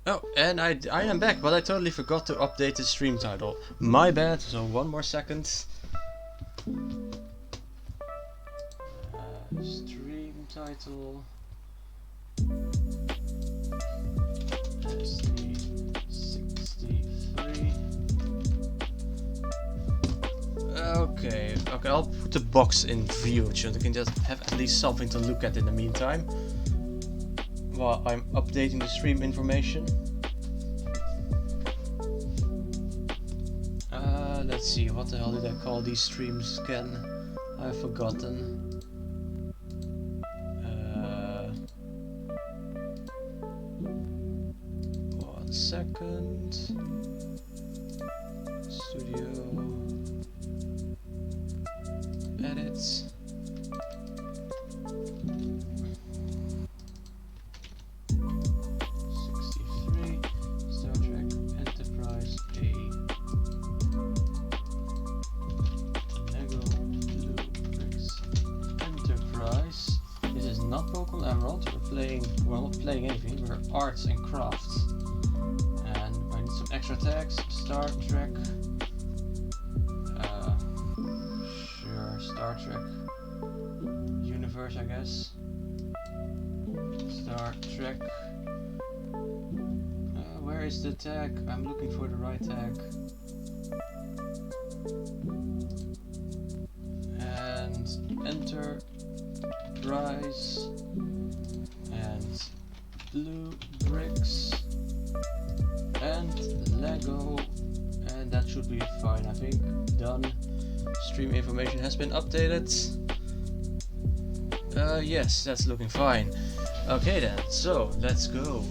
Oh, and I am back, but I totally forgot to update the stream title. My bad, so one more second. Stream title. St63. Okay, I'll put the box in view so they can just have at least something to look at in the meantime while I'm updating the stream information. Let's see, what the hell did I call these streams again? I've forgotten. 1 second. Studio. Edit. '63 Star Trek Enterprise A. Lego Bluebrixx Enterprise. This is not Pokemon Emerald. We're not playing anything. We're arts and crafts. And I need some extra tags. Star Trek. Star Trek universe, I guess. Star Trek. Where is the tag? I'm looking for the right tag. And Enterprise and Bluebrixx and Lego, and that should be fine, I think. Done. Stream information has been updated. Yes, that's looking fine. Okay then, so let's go.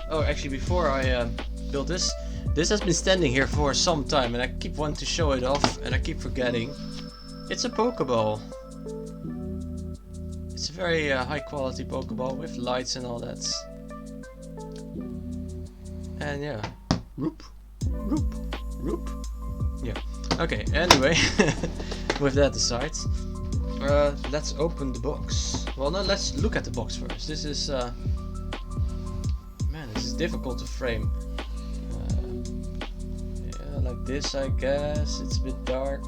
Oh, actually, before I build this has been standing here for some time, and I keep wanting to show it off, and I keep forgetting. It's a Pokeball. It's a very high quality Pokeball with lights and all that. And yeah, roop, roop, roop. Yeah. Okay, anyway, with that aside, let's open the box. Well, no, let's look at the box first. This is, man, this is difficult to frame. Yeah, like this, I guess. It's a bit dark.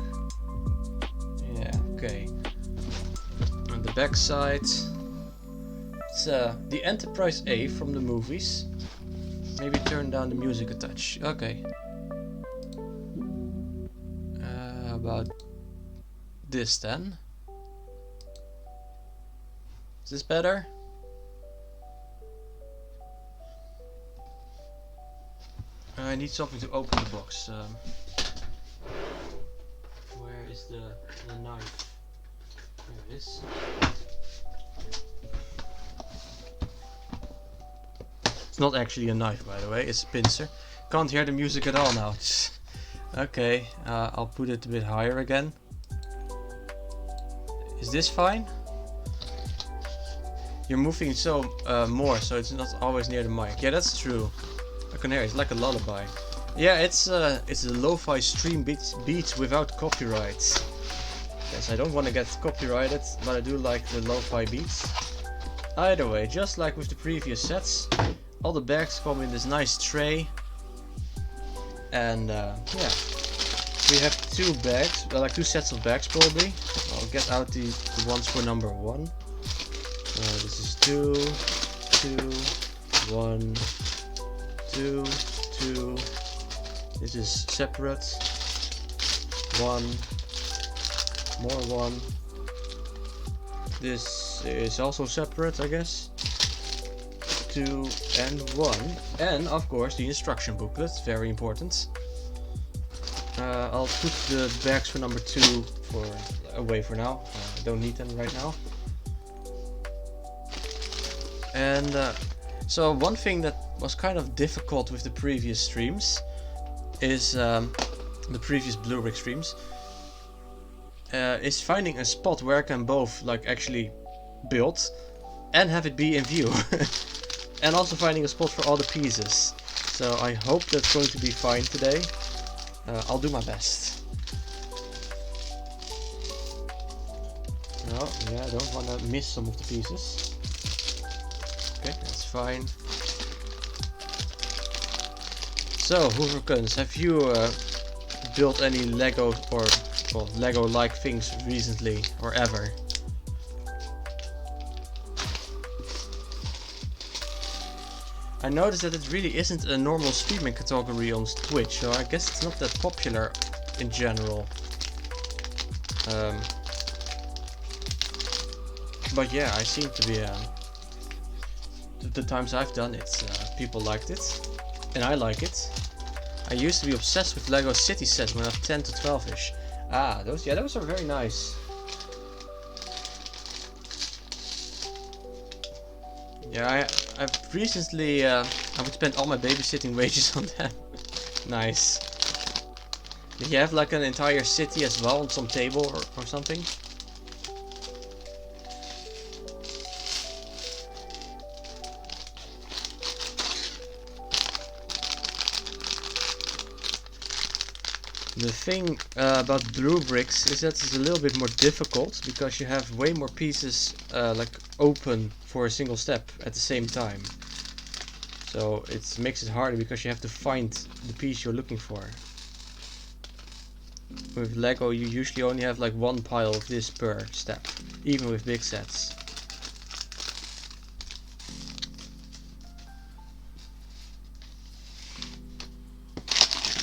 Yeah, okay. On the back side, it's the Enterprise A from the movies. Maybe turn down the music a touch. Okay. About this then. Is this better? I need something to open the box. Where is the knife? There it is. It's not actually a knife, by the way, it's a pincer. Can't hear the music at all now. Okay, I'll put it a bit higher again. Is this fine? You're moving so more, so it's not always near the mic. Yeah, that's true. I can hear it. It's like a lullaby. Yeah, it's a lo-fi stream beats without copyright. Yes, I don't want to get copyrighted, but I do like the lo-fi beats. Either way, just like with the previous sets, all the bags come in this nice tray. And yeah, we have two bags, like two sets of bags probably. I'll get out the ones for number 1. This is 2, 2, 1, 2, 2. This is separate. 1, more 1. This is also separate, I guess. 2 and 1, and of course the instruction booklet, very important. I'll put the bags for number 2 away for now. I don't need them right now. And so one thing that was kind of difficult with the previous streams is the previous Bluebrixx streams is finding a spot where I can both like actually build and have it be in view. And also finding a spot for all the pieces. So I hope that's going to be fine today. I'll do my best. Oh, yeah, I don't want to miss some of the pieces. Okay, that's fine. So, Hooverkens, have you built any Lego or well, Lego-like things recently or ever? I noticed that it really isn't a normal streaming category on Twitch, so I guess it's not that popular in general. But yeah, I seem to be the times I've done it, people liked it, and I like it. I used to be obsessed with Lego City sets when I was 10 to 12ish. Ah, those are very nice. Yeah, I've recently I would spend all my babysitting wages on them. Nice. Did you have like an entire city as well on some table or something? The thing about Bluebrixx is that it's a little bit more difficult because you have way more pieces like open for a single step at the same time. So it makes it harder because you have to find the piece you're looking for. With Lego you usually only have like one pile of this per step, even with big sets.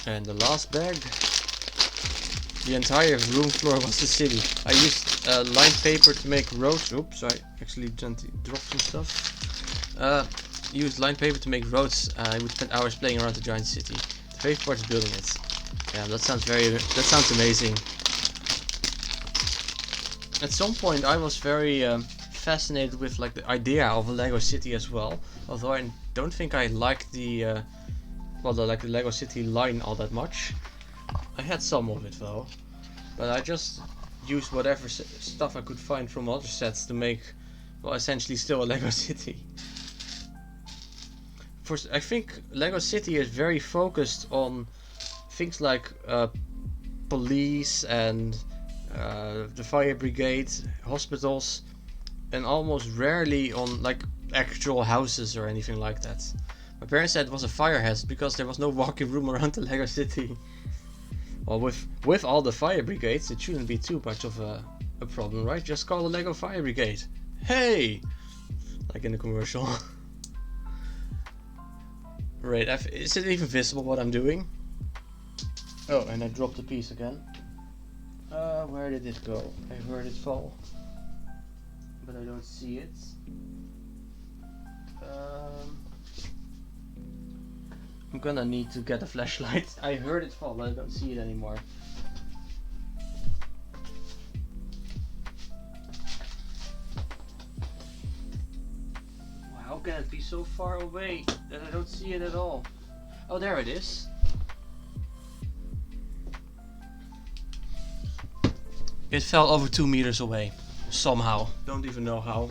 And the last bag. The entire room floor was the city. I used lined paper to make roads. Oops, I actually gently dropped some stuff. Used lined paper to make roads. I would spend hours playing around the giant city. The favorite part is building it. Yeah, that sounds amazing. At some point I was very fascinated with like the idea of a Lego city as well. Although I don't think I liked the the Lego city line all that much. I had some of it though, but I just used whatever stuff I could find from other sets to make, well, essentially still a Lego city. I think Lego City is very focused on things like police and the fire brigade, hospitals, and almost rarely on like actual houses or anything like that. My parents said it was a fire hazard because there was no walking room around the Lego City. Well, with all the fire brigades, it shouldn't be too much of a problem, right? Just call the Lego Fire Brigade. Hey! Like in the commercial. Right, is it even visible what I'm doing? Oh, and I dropped a piece again. Where did it go? I heard it fall. But I don't see it. I'm gonna need to get a flashlight. I heard it fall, but I don't see it anymore. Wow, how can it be so far away that I don't see it at all? Oh, there it is. It fell over 2 meters away. Somehow. Don't even know how.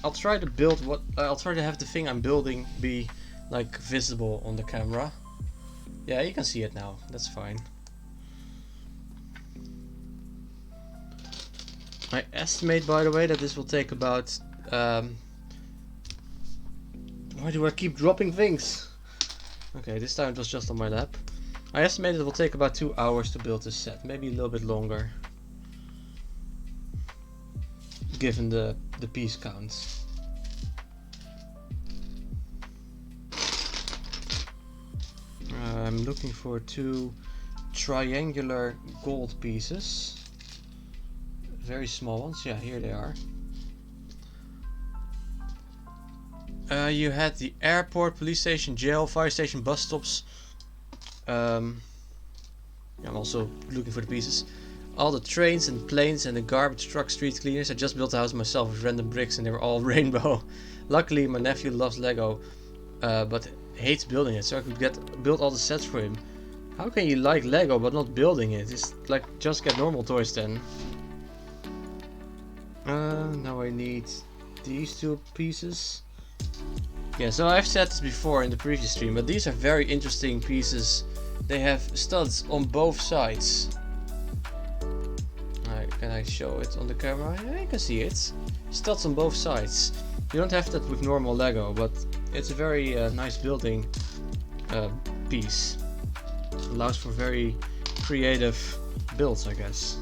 I'll try to build I'll try to have the thing I'm building be like visible on the camera. Yeah, you can see it now. That's fine. I estimate, by the way, that this will take about why do I keep dropping things? Okay, this time it was just on my lap. I estimate it will take about 2 hours to build this set, maybe a little bit longer, given the piece counts. I'm looking for 2 triangular gold pieces. Very small ones. Yeah, here they are. You had the airport, police station, jail, fire station, bus stops. I'm also looking for the pieces. All the trains and planes and the garbage truck, street cleaners. I just built a house myself with random bricks and they were all rainbow. Luckily my nephew loves Lego, but hates building it, so I could build all the sets for him. How can you like Lego but not building it? It's like, just get normal toys then. Now I need these 2 pieces. Yeah, so I've said this before in the previous stream, but these are very interesting pieces. They have studs on both sides. I Can I show it on the camera? Yeah, you can see it. Studs on both sides. You don't have that with normal Lego, but it's a very nice building piece. Allows for very creative builds, I guess.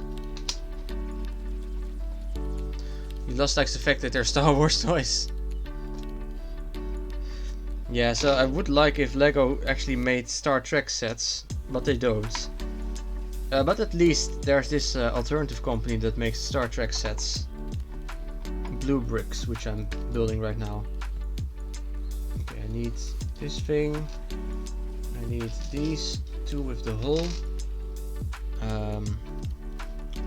He just likes the fact that they're Star Wars toys. Yeah, so I would like if Lego actually made Star Trek sets, but they don't. But at least there's this alternative company that makes Star Trek sets. Bluebrixx, which I'm building right now. Okay, I need this thing. I need these two with the hole.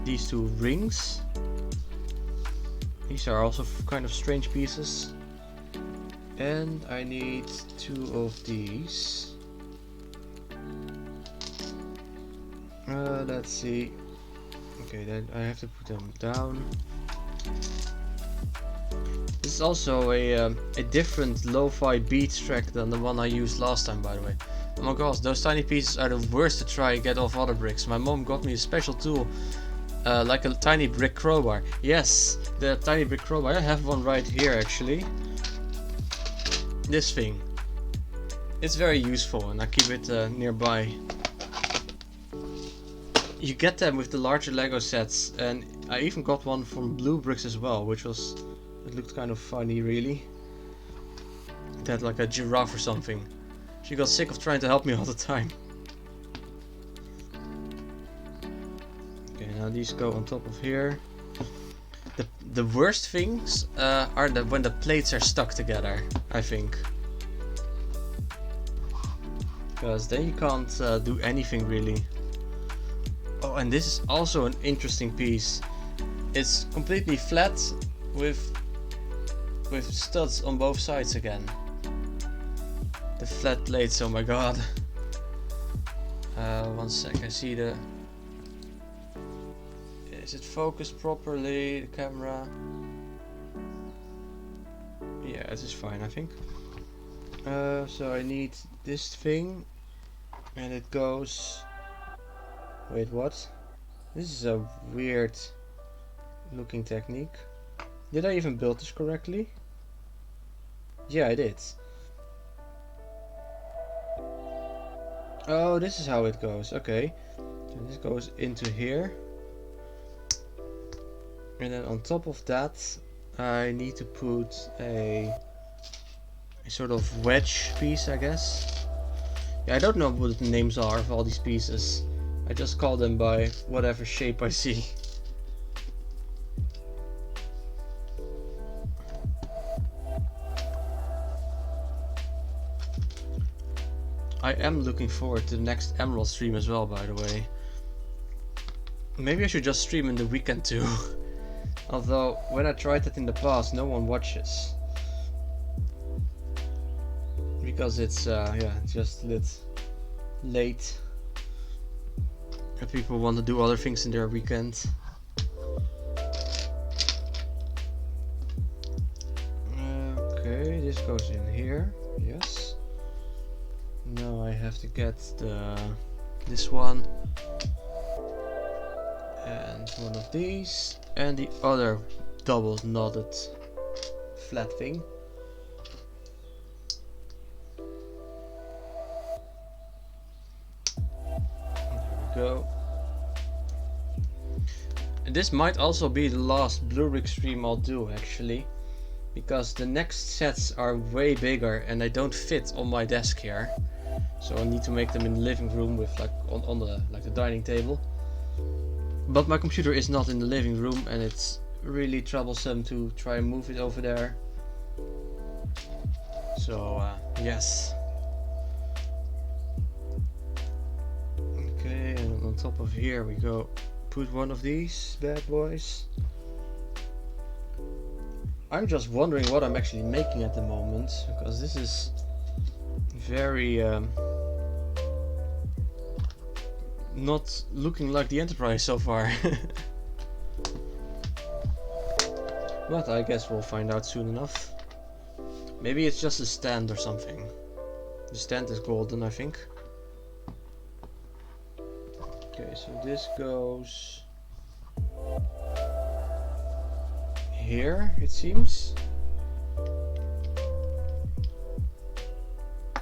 These two rings. These are also kind of strange pieces. And I need two of these. Let's see. Okay, then I have to put them down. This is also a different lo-fi beats track than the one I used last time, by the way. Oh my gosh, those tiny pieces are the worst to try and get off other bricks. My mom got me a special tool, like a tiny brick crowbar. Yes, the tiny brick crowbar. I have one right here actually. This thing. It's very useful and I keep it nearby. You get them with the larger Lego sets, and I even got one from Bluebrixx as well, which was, it looked kind of funny really. It had like a giraffe or something. She got sick of trying to help me all the time. Okay, now these go on top of here. The worst things are when the plates are stuck together, I think. Because then you can't do anything really. Oh, and this is also an interesting piece. It's completely flat with studs on both sides again. The flat plates, oh my god. One sec, I see the... Is it focused properly, the camera? Yeah, it is fine, I think. So I need this thing. And it goes... Wait, what? This is a weird looking technique. Did I even build this correctly? Yeah, I did. Oh, this is how it goes. Okay. So this goes into here. And then on top of that, I need to put a sort of wedge piece, I guess. Yeah, I don't know what the names are of all these pieces. I just call them by whatever shape I see. I am looking forward to the next Emerald stream as well, by the way. Maybe I should just stream in the weekend too. Although, when I tried that in the past, no one watches. Because it's, yeah, just a bit late. And people want to do other things in their weekend. Okay, this goes in here, yes. Now I have to get this one. And one of these. And the other double knotted flat thing. Go. And this might also be the last Bluebrixx stream I'll do actually, because the next sets are way bigger and they don't fit on my desk here, so I need to make them in the living room with like on the like the dining table. But my computer is not in the living room and it's really troublesome to try and move it over there. So yes. Okay, and on top of here we go put one of these bad boys. I'm just wondering what I'm actually making at the moment, because this is very not looking like the Enterprise so far. But I guess we'll find out soon enough. Maybe it's just a stand or something. The stand is golden, I think. Okay, so this goes here, it seems.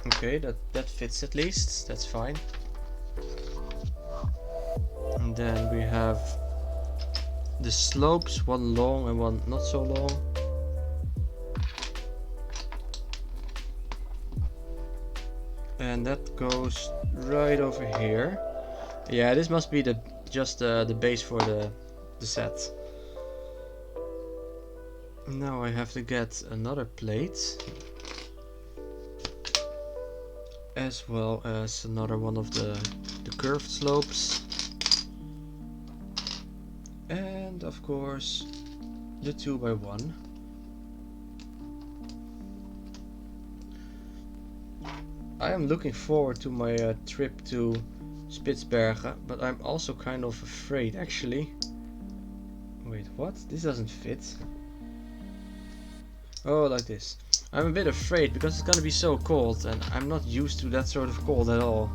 Okay, that fits at least. That's fine. And then we have the slopes, one long and one not so long. And that goes right over here. Yeah, this must be just the base for the set. Now I have to get another plate, as well as another one of the curved slopes, and of course the 2x1. I am looking forward to my trip to Spitsbergen, but I'm also kind of afraid actually. Wait, what? This doesn't fit. Oh, like this. I'm a bit afraid because it's gonna be so cold and I'm not used to that sort of cold at all.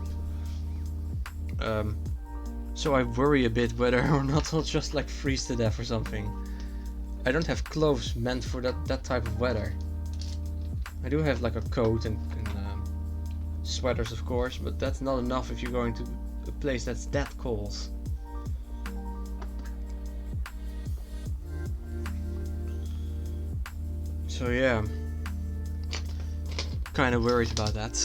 So I worry a bit whether or not I'll just like freeze to death or something. I don't have clothes meant for that type of weather. I do have like a coat and sweaters of course, but that's not enough if you're going to a place that's that cold. So yeah, kind of worried about that.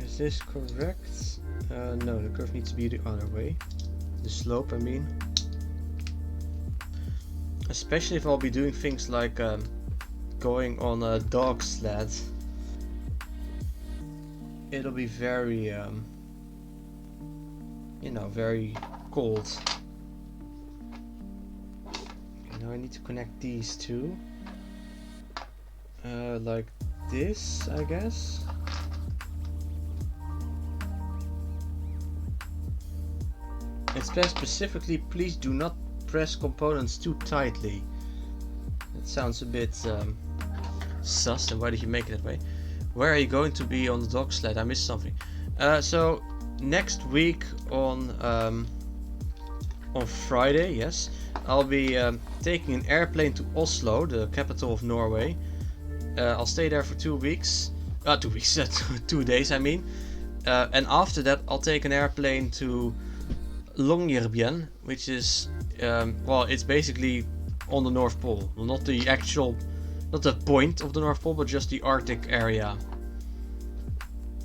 Is this correct? No, the curve needs to be the other way. The slope, I mean. Especially if I'll be doing things like going on a dog sled. It'll be very, you know, very cold. Okay, now I need to connect these two. Like this, I guess. It says specifically, please do not press components too tightly. That sounds a bit sus, and why did you make it that way? Where are you going to be on the dog sled? I missed something. So next week on Friday, yes, I'll be taking an airplane to Oslo, the capital of Norway. I'll stay there for 2 weeks. 2 weeks, 2 days, I mean. And after that, I'll take an airplane to Longyearbyen, which is well, it's basically on the North Pole. Well, not the actual, not the point of the North Pole, but just the Arctic area.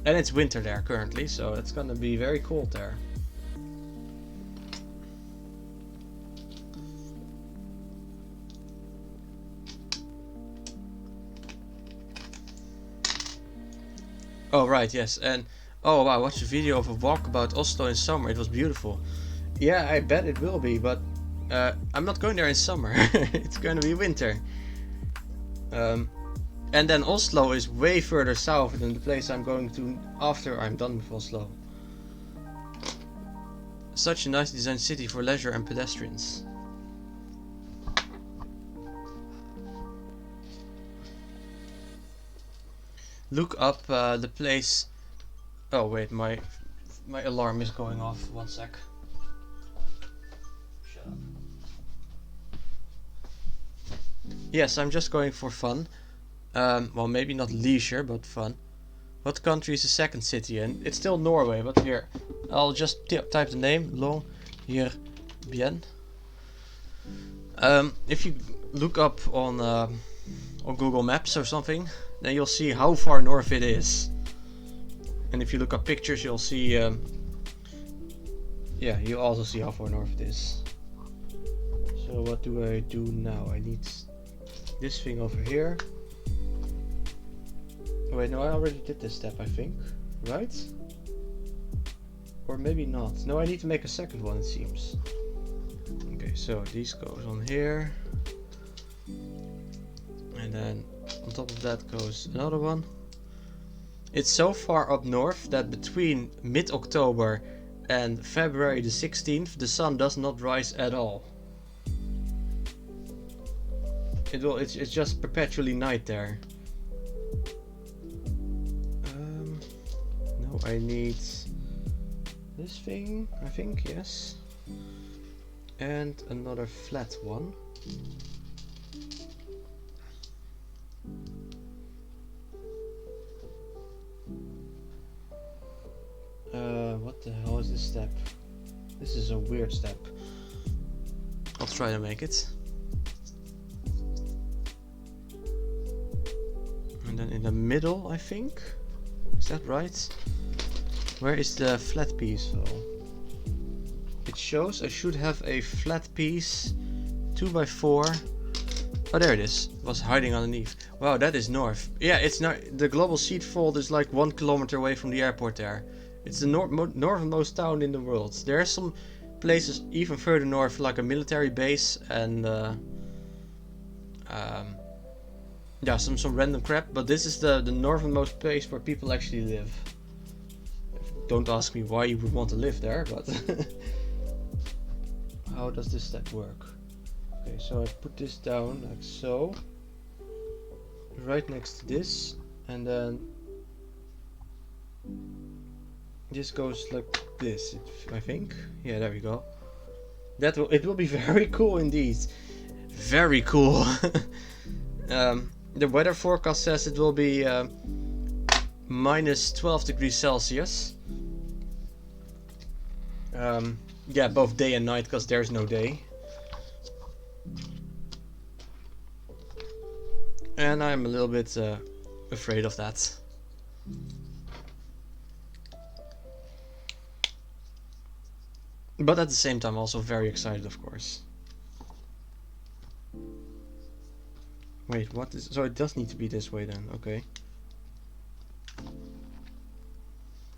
And it's winter there currently, so it's gonna be very cold there. Oh right, yes, and oh wow, I watched a video of a walk about Oslo in summer. It was beautiful. Yeah, I bet it will be, but I'm not going there in summer. It's going to be winter. And then Oslo is way further south than the place I'm going to after I'm done with Oslo. Such a nice designed city for leisure and pedestrians. Look up the place. Oh wait, my alarm is going off. 1 sec. Shut up. Yes, I'm just going for fun. Well, maybe not leisure, but fun. What country is the second city in? It's still Norway, but here, I'll just type the name, Longyearbyen. If you look up on Google Maps or something, then you'll see how far north it is. And if you look up pictures, you'll see, yeah, you'll also see how far north it is. So what do I do now? I need this thing over here. Oh, wait, no, I already did this step, I think, right? Or maybe not. No, I need to make a second one, it seems. Okay, so this goes on here. And then on top of that goes another one. It's so far up north that between mid-October and February the 16th, the sun does not rise at all. It's just perpetually night there. No, I need this thing, I think, yes. And another flat one. What the hell is this step? This is a weird step. I'll try to make it. And then in the middle, I think. Is that right? Where is the flat piece though? It shows I should have a flat piece 2x4. Oh, there it is. It was hiding underneath. Wow, that is north. Yeah, it's not. The global seed fold is like 1 kilometer away from the airport there. It's the northernmost town in the world. There are some places even further north, like a military base and yeah, some random crap. But this is the northernmost place where people actually live. Don't ask me why you would want to live there, but how does this step work? Okay, so I put this down like so, right next to this, and then this goes like this, I think. Yeah, there we go. It will be very cool indeed. Very cool. The weather forecast says it will be minus 12 degrees Celsius. Yeah, both day and night, because there's no day. And I'm a little bit afraid of that. But at the same time also very excited, of course. Wait, what is... So it does need to be this way then, okay.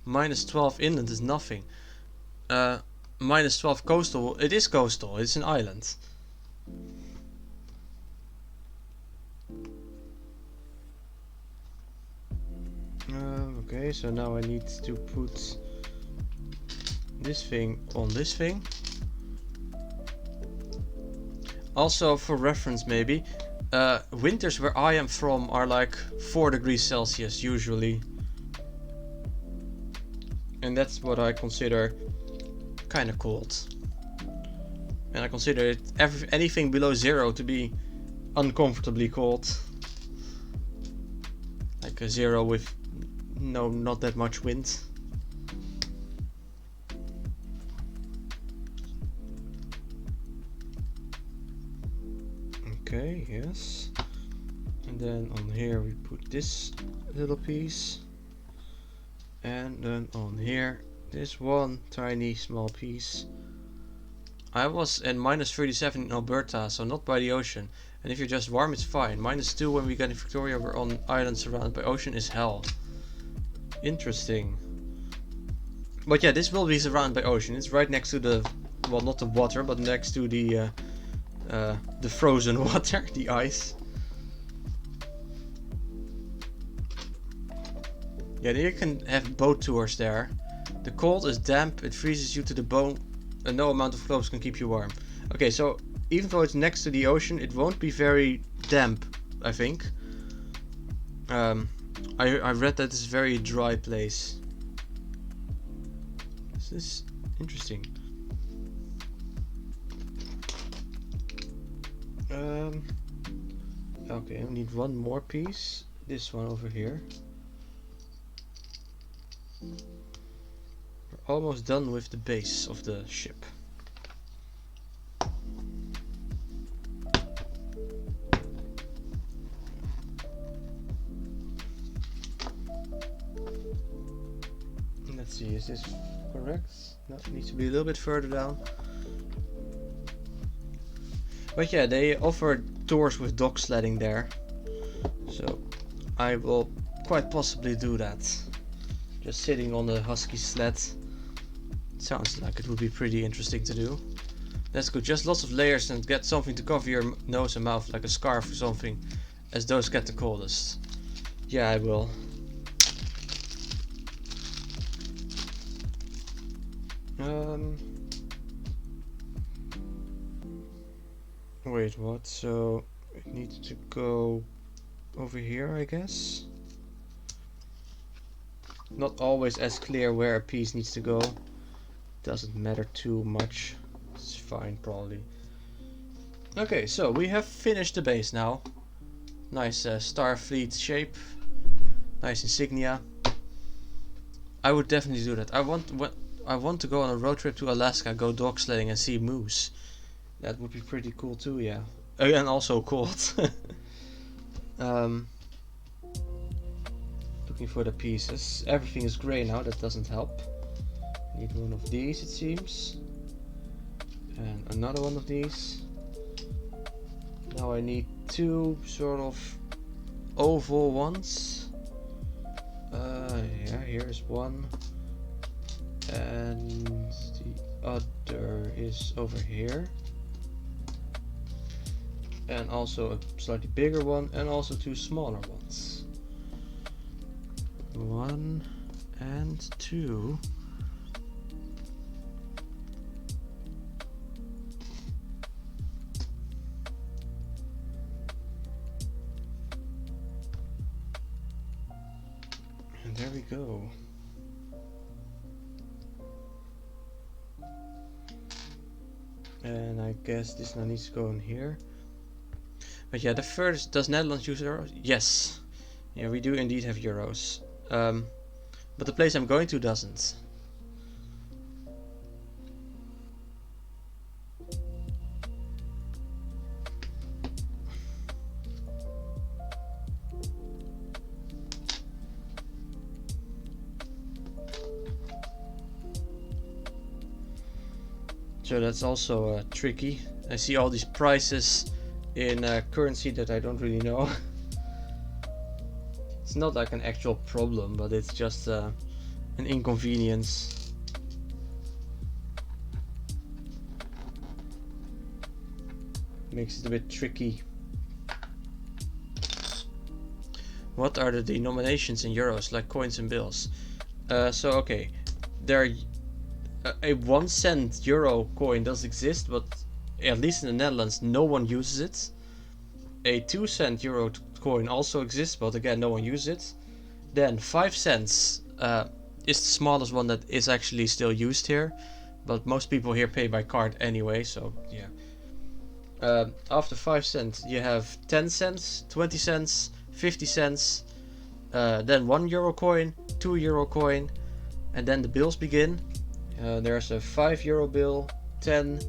Minus 12 inland is nothing. Minus 12 coastal, it is coastal, it's an island. Okay, so now I need to put this thing on this thing. Also, for reference maybe, winters where I am from are like 4 degrees Celsius usually. And that's what I consider kind of cold. And I consider anything below 0 to be uncomfortably cold. Like a 0 with not that much wind. Okay, yes. And then on here we put this little piece. And then on here, this one tiny small piece. I was in minus 37 in Alberta, so not by the ocean. And if you're just warm, it's fine. Minus 2 when we get in Victoria, we're on islands surrounded by ocean, is hell. Interesting. But yeah, this will be surrounded by ocean. It's right next to the, well, not the water, but next to the frozen water, the ice. Yeah, you can have boat tours there. The cold is damp, it freezes you to the bone, and no amount of clothes can keep you warm. Okay, so even though it's next to the ocean, it won't be very damp, I think. I read that it's a very dry place. This is interesting. Okay, I need one more piece. This one over here. We're almost done with the base of the ship. Let's see, is this correct? No, it needs to be a little bit further down. But yeah, they offer tours with dog sledding there. So I will quite possibly do that. Just sitting on the husky sled. Sounds like it would be pretty interesting to do. That's good, just lots of layers and get something to cover your nose and mouth, like a scarf or something, as those get the coldest. Yeah, I will. Wait, what? So it needs to go over here, I guess. Not always as clear where a piece needs to go. Doesn't matter too much. It's fine, probably. Okay, so we have finished the base now. Nice Starfleet shape. Nice insignia. I would definitely do that. I want to go on a road trip to Alaska, go dog sledding and see moose. That would be pretty cool too, yeah. And also cold. Looking for the pieces. Everything is grey now, that doesn't help. Need one of these, it seems. And another one of these. Now I need two sort of oval ones. Yeah, here's one. And the other is over here. And also a slightly bigger one, and also two smaller ones. 1 and 2. And there we go. And I guess this now needs to go in here. But yeah, the first, does Netherlands use euros? Yes. Yeah, we do indeed have euros. But the place I'm going to doesn't. So that's also tricky. I see all these prices in currency that I don't really know. It's not like an actual problem, but it's just an inconvenience. Makes it a bit tricky. What are the denominations in euros, like coins and bills? So okay, there are a 1 cent euro coin does exist, but at least in the Netherlands no one uses it. A 2 cent euro coin also exists, but again no one uses it. Then 5 cents is the smallest one that is actually still used here, but most people here pay by card anyway, so yeah. After 5 cents you have 10 cents, 20 cents, 50 cents, then 1 euro coin, 2 euro coin, and then the bills begin. There's a 5 euro bill, 10,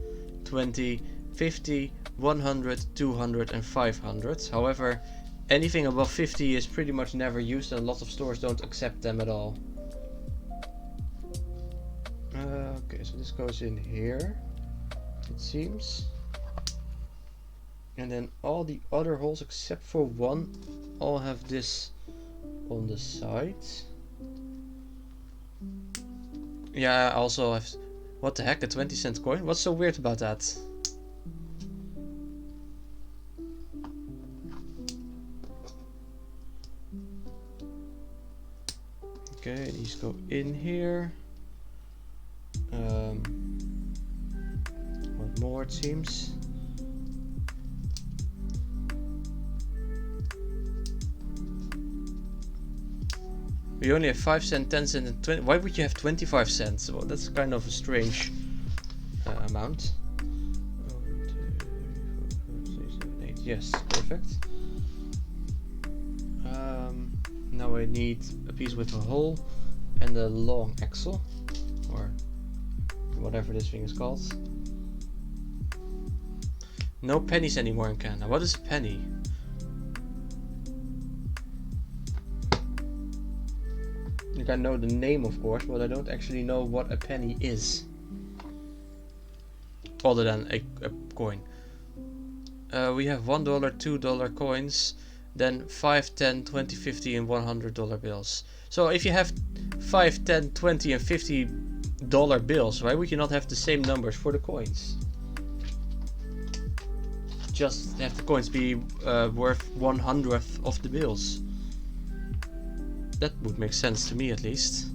20, 50, 100, 200 and 500. However, anything above 50 is pretty much never used, and a lot of stores don't accept them at all. Okay, so this goes in here, it seems. And then all the other holes except for one all have this on the side. Yeah, I also have... What the heck, a 20 cent coin? What's so weird about that? Okay, these go in here. What more it seems. We only have 5 cent, 10 cent and 20. Why would you have 25 cents? Well, that's kind of a strange amount. 1, 2, 3, 4, 5, 6, 7, 8. Yes, perfect. Now I need a piece with a hole and a long axle, or whatever this thing is called. No pennies anymore in Canada. What is a penny? I know the name, of course, but I don't actually know what a penny is, other than a coin. We have $1, $2 coins, then 5, 10, 20, 50 and $100 bills. So if you have 5, 10, 20 and $50 bills, why would you not have the same numbers for the coins? Just have the coins be worth 1/100th of the bills. That would make sense to me, at least.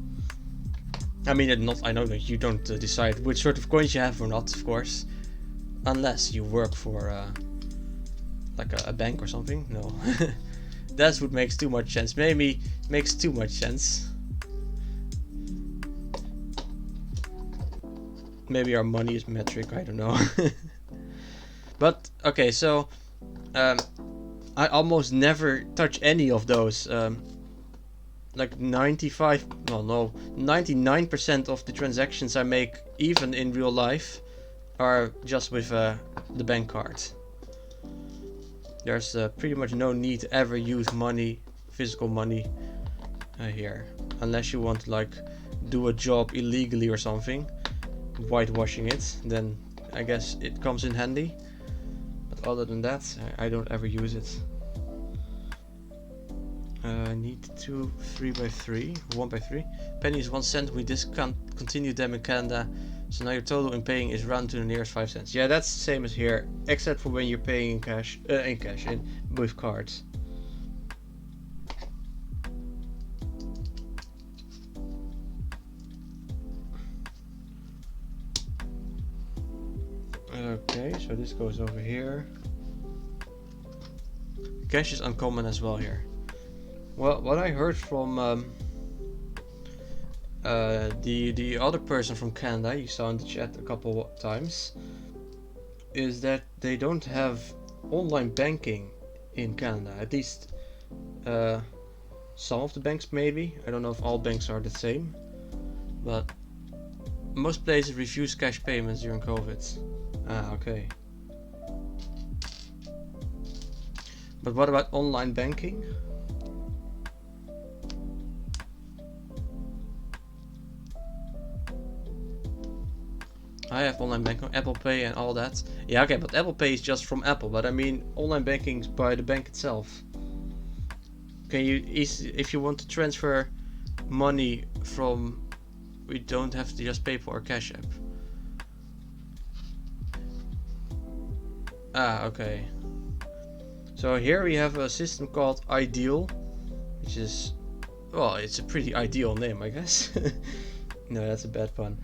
I mean, I know that you don't decide which sort of coins you have or not, of course, unless you work for like a bank or something. No, that's what makes too much sense. Maybe makes too much sense. Maybe our money is metric, I don't know. But okay, so I almost never touch any of those. Like 95, no, 99% of the transactions I make, even in real life, are just with the bank card. There's pretty much no need to ever use money, physical money, here, unless you want to like do a job illegally or something, whitewashing it. Then I guess it comes in handy. But other than that, I don't ever use it. I need 2 3x3, 1x3. Pennies 1 cent. We discontinued them in Canada, so now your total in paying is round to the nearest 5 cents. Yeah, that's the same as here, except for when you're paying in cash, with cards. Okay, so this goes over here. Cash is uncommon as well here. Well, what I heard from the other person from Canada, you saw in the chat a couple of times, is that they don't have online banking in Canada. At least some of the banks maybe. I don't know if all banks are the same, but most places refuse cash payments during COVID. Ah, okay. But what about online banking? I have online banking, Apple Pay and all that. Yeah, okay, but Apple Pay is just from Apple. But I mean, online banking is by the bank itself. Can you, if you want to transfer money from, we don't have to just pay for our Cash App. Ah, okay. So here we have a system called Ideal, which is, well, it's a pretty ideal name, I guess. No, that's a bad pun.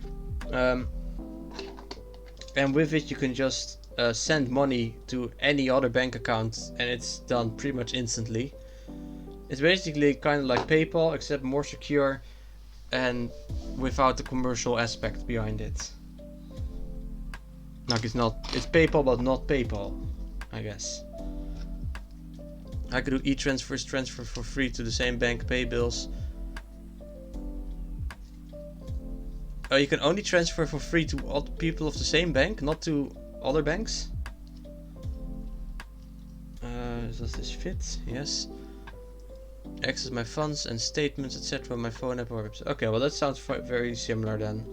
And with it you can just send money to any other bank account, and it's done pretty much instantly. It's basically kind of like PayPal, except more secure and without the commercial aspect behind it. Like it's PayPal but not PayPal, I guess. I could do e-transfers, transfer for free to the same bank, pay bills. Oh, you can only transfer for free to all people of the same bank, not to other banks? Does this fit? Yes. Access my funds and statements, etc. on my phone app or website. Okay, well that sounds very similar then.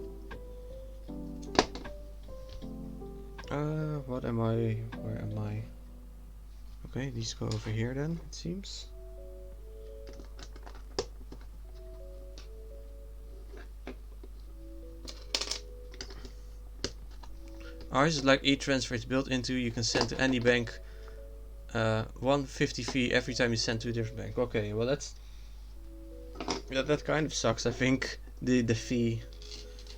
What am I? Where am I? Okay, these go over here then, it seems. Ours is like e-transfer, it's built into, you can send to any bank 150 fee every time you send to a different bank. Okay, well that kind of sucks, I think, the fee.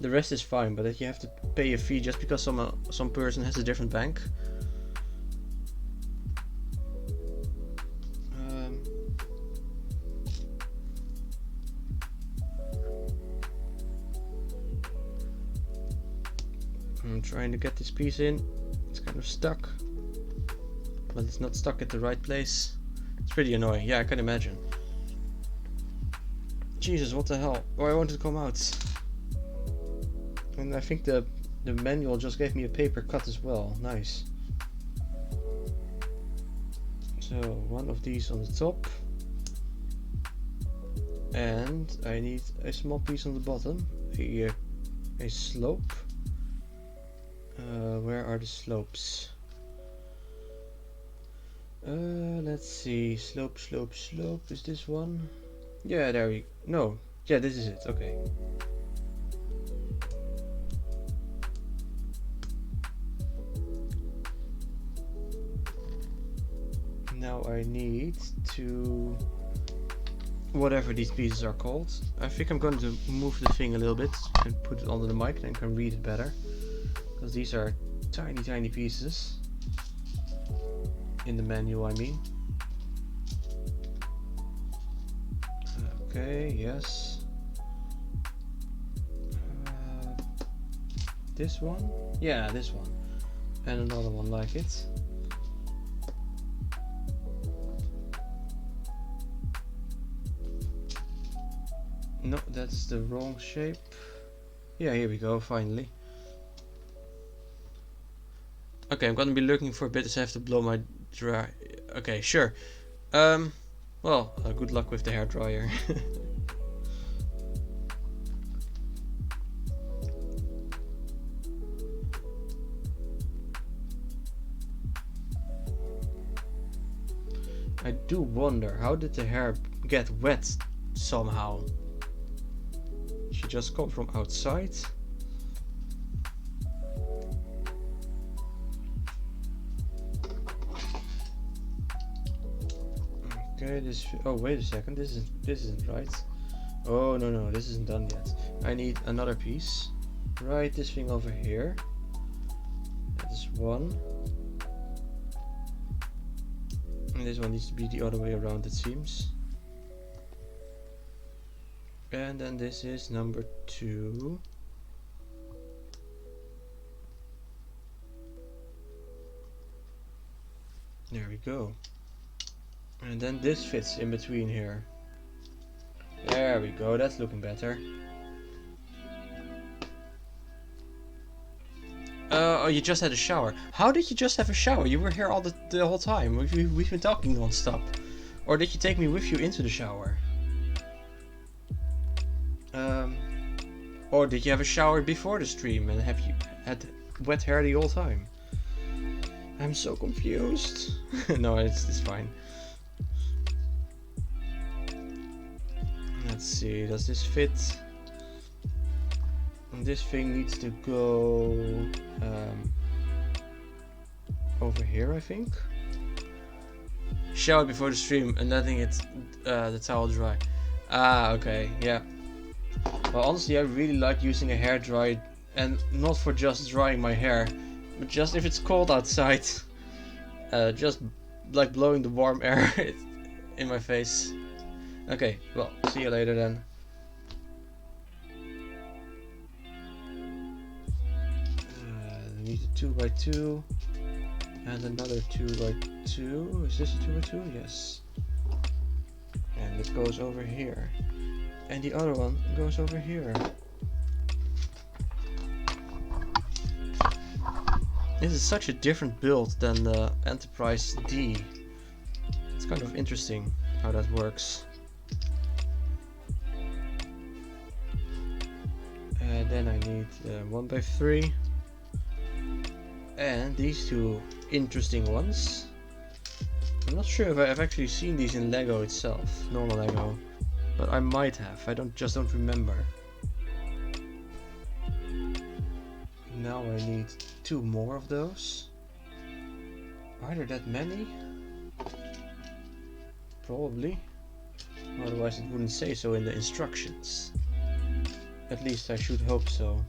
The rest is fine, but that you have to pay a fee just because some person has a different bank. I'm trying to get this piece in. It's kind of stuck, but it's not stuck at the right place. It's pretty annoying. Yeah, I can imagine. Jesus, what the hell? Oh, I wanted to come out. And I think the manual just gave me a paper cut as well. Nice. So one of these on the top, and I need a small piece on the bottom. A slope. Where are the slopes? Let's see. Slope. Is this one? Yeah, there we. No. Yeah, this is it. Okay. Now I need to, whatever these pieces are called. I think I'm going to move the thing a little bit and put it under the mic, then I can read it better. Because these are tiny pieces. In the manual, I mean. Okay, yes. This one? Yeah, this one. And another one like it. No, that's the wrong shape. Yeah, here we go, finally. Okay, I'm gonna be looking for a bit as I have to blow my dry. Okay, sure. Well, good luck with the hair dryer. I do wonder, how did the hair get wet somehow? She just come from outside? Okay, this. Oh, wait a second. This isn't right. Oh no, this isn't done yet. I need another piece. Right, this thing over here. That is one. And this one needs to be the other way around, it seems. And then this is number 2. There we go. And then this fits in between here. There we go, that's looking better. Oh, you just had a shower. How did you just have a shower? You were here all the whole time. We've been talking non-stop. Or did you take me with you into the shower? Or did you have a shower before the stream and have you had wet hair the whole time? I'm so confused. No, it's fine. Let's see, does this fit? And this thing needs to go over here, I think. Shower before the stream and letting it the towel dry. Ah, okay, yeah. Well, honestly, I really like using a hair dryer, and not for just drying my hair, but just if it's cold outside, just like blowing the warm air in my face. Okay, well, see you later then. I need a 2x2 and another 2x2. Is this a 2x2? Yes. And it goes over here. And the other one goes over here. This is such a different build than the Enterprise D. It's kind of interesting how that works. And then I need 1x3. And these two interesting ones. I'm not sure if I've actually seen these in Lego itself, normal Lego. But I might have, I just don't remember. Now I need 2 more of those. Are there that many? Probably. Otherwise it wouldn't say so in the instructions. At least I should hope so.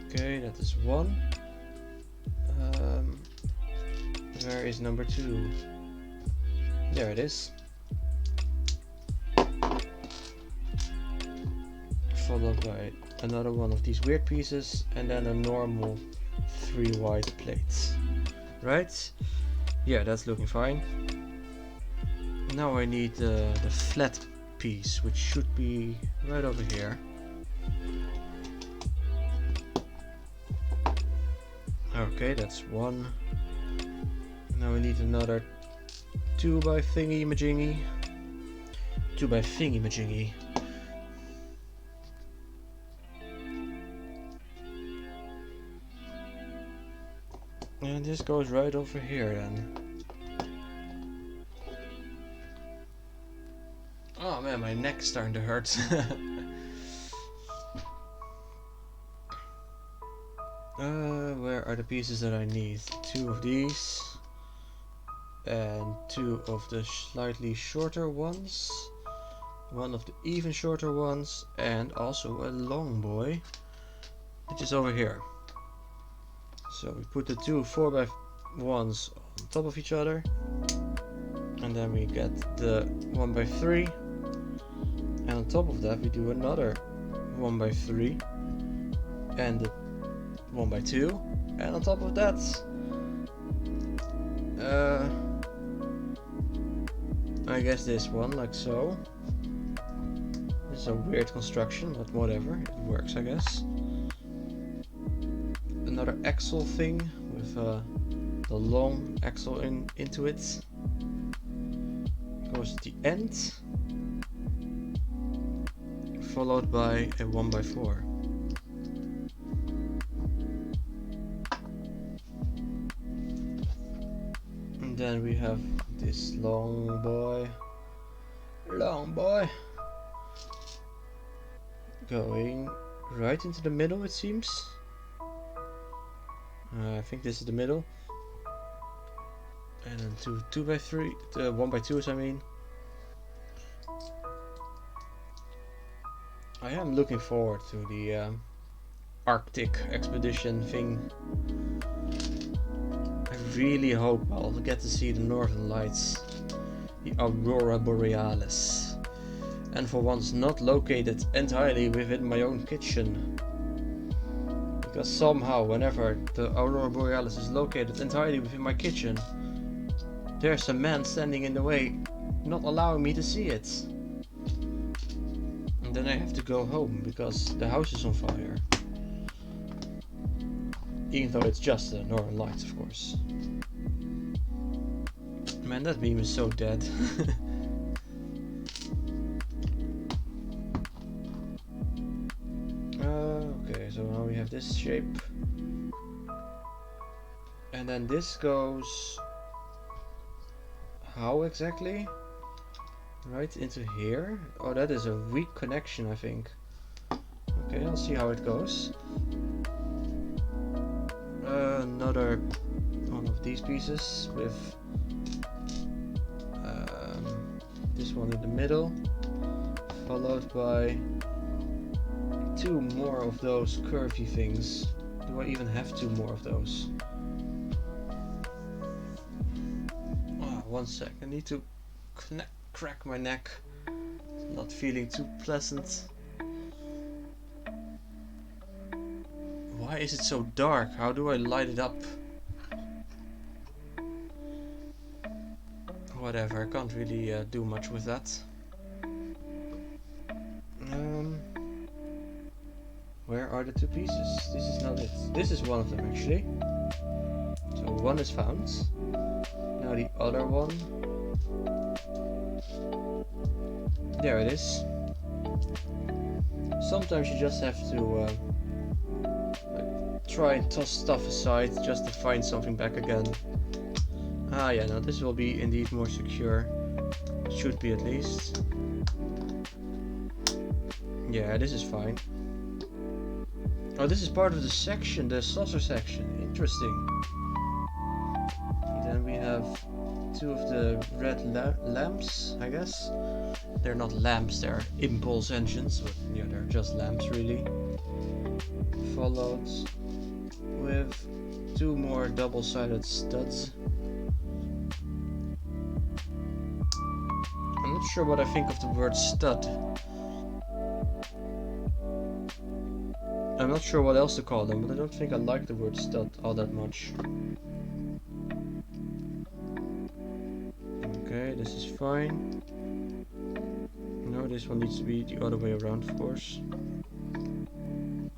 Okay, that is 1. Where is number 2? There it is. Followed by another one of these weird pieces, and then a normal 3 white plates. Right? Yeah, that's looking fine. Now I need the flat piece, which should be right over here. Okay, that's 1. Now we need another 2 by thingy-majingy. 2 by thingy-majingy. And this goes right over here then. Oh man, my neck's starting to hurt. Where are the pieces that I need? 2 of these. And 2 of the slightly shorter ones. 1 of the even shorter ones. And also a long boy, which is over here. So we put the 2 4x1s on top of each other. And then we get the 1x3. And on top of that we do another 1x3. and the 1x2, and on top of that I guess this one, like so. This is a weird construction, but whatever, it works I guess. Another axle thing with the long axle into it. Goes at the end, followed by a 1x4. And then we have this long boy, going right into the middle, it seems. I think this is the middle. And then 2x3, 1x2s I mean. I am looking forward to the Arctic expedition thing. I really hope I'll get to see the Northern Lights, the Aurora Borealis, and for once not located entirely within my own kitchen. Because somehow whenever the Aurora Borealis is located entirely within my kitchen, there's a man standing in the way, not allowing me to see it. And then I have to go home because the house is on fire. Even though it's just the Northern Lights, of course. Man, that beam is so dead. Okay, so now we have this shape. And then this goes... how exactly? Right into here? Oh, that is a weak connection, I think. Okay, I'll see how it goes. Another one of these pieces with this one in the middle, followed by two more of those curvy things. Do I even have two more of those? One sec, I need to crack my neck. Not feeling too pleasant. Why is it so dark? How do I light it up? Whatever, I can't really do much with that. Where are the two pieces? This is not it. This is one of them actually. So one is found. Now the other one. There it is. Sometimes you just have to try and toss stuff aside just to find something back again. Ah yeah, no, this will be indeed more secure. Should be at least. Yeah, this is fine. Oh, this is part of the section, the saucer section. Interesting. And then we have two of the red lamps, I guess. They're not lamps, they're impulse engines, but yeah, they're just lamps really. Followed with two more double-sided studs. I'm not sure what I think of the word stud. I'm not sure what else to call them, but I don't think I like the word stud all that much. Okay, this is fine. No, this one needs to be the other way around, of course.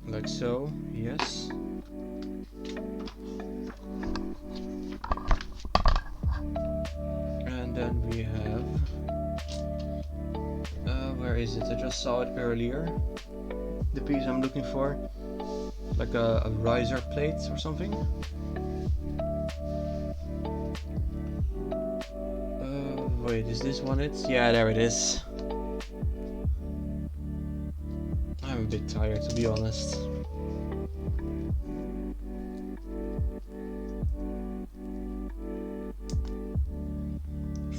Like so, yes. And then we have... where is it? I just saw it earlier. The piece I'm looking for. Like a riser plate or something. Wait, is this one it? Yeah, there it is. I'm a bit tired, to be honest.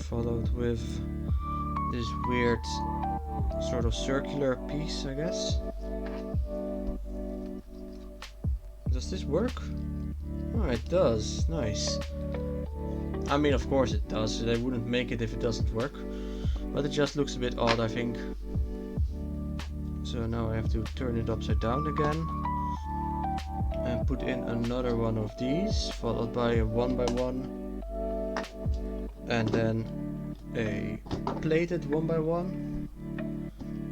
Followed with this weird sort of circular piece, I guess. Does this work? Oh, it does. Nice. I mean, of course it does. They wouldn't make it if it doesn't work. But it just looks a bit odd, I think. So now I have to turn it upside down again. and put in another one of these, followed by a 1x1, and then a plated 1x1.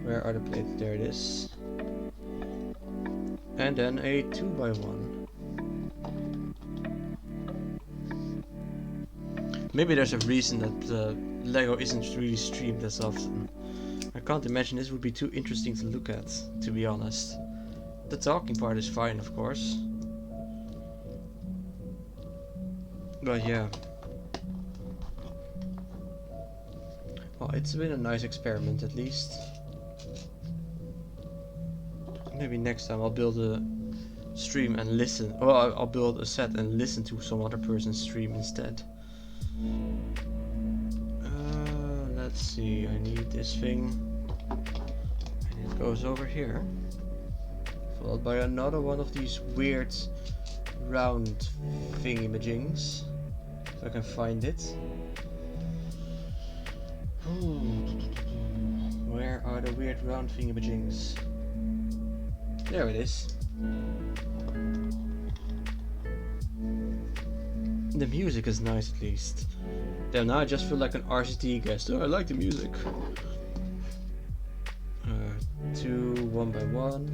Where are the plates? There it is. And then a 2x1. Maybe there's a reason that Lego isn't really streamed as often. I can't imagine this would be too interesting to look at, to be honest. The talking part is fine, of course. But yeah. Well, it's been a nice experiment at least. Maybe next time I'll build a stream and listen. Well, I'll build a set and listen to some other person's stream instead. Let's see, I need this thing. And it goes over here. Followed by another one of these weird round thingy-majings. If I can find it. Where are the weird round thingy-majings? There it is. The music is nice at least. Damn, now I just feel like an RCT guest. Oh, I like the music. 2 1x1.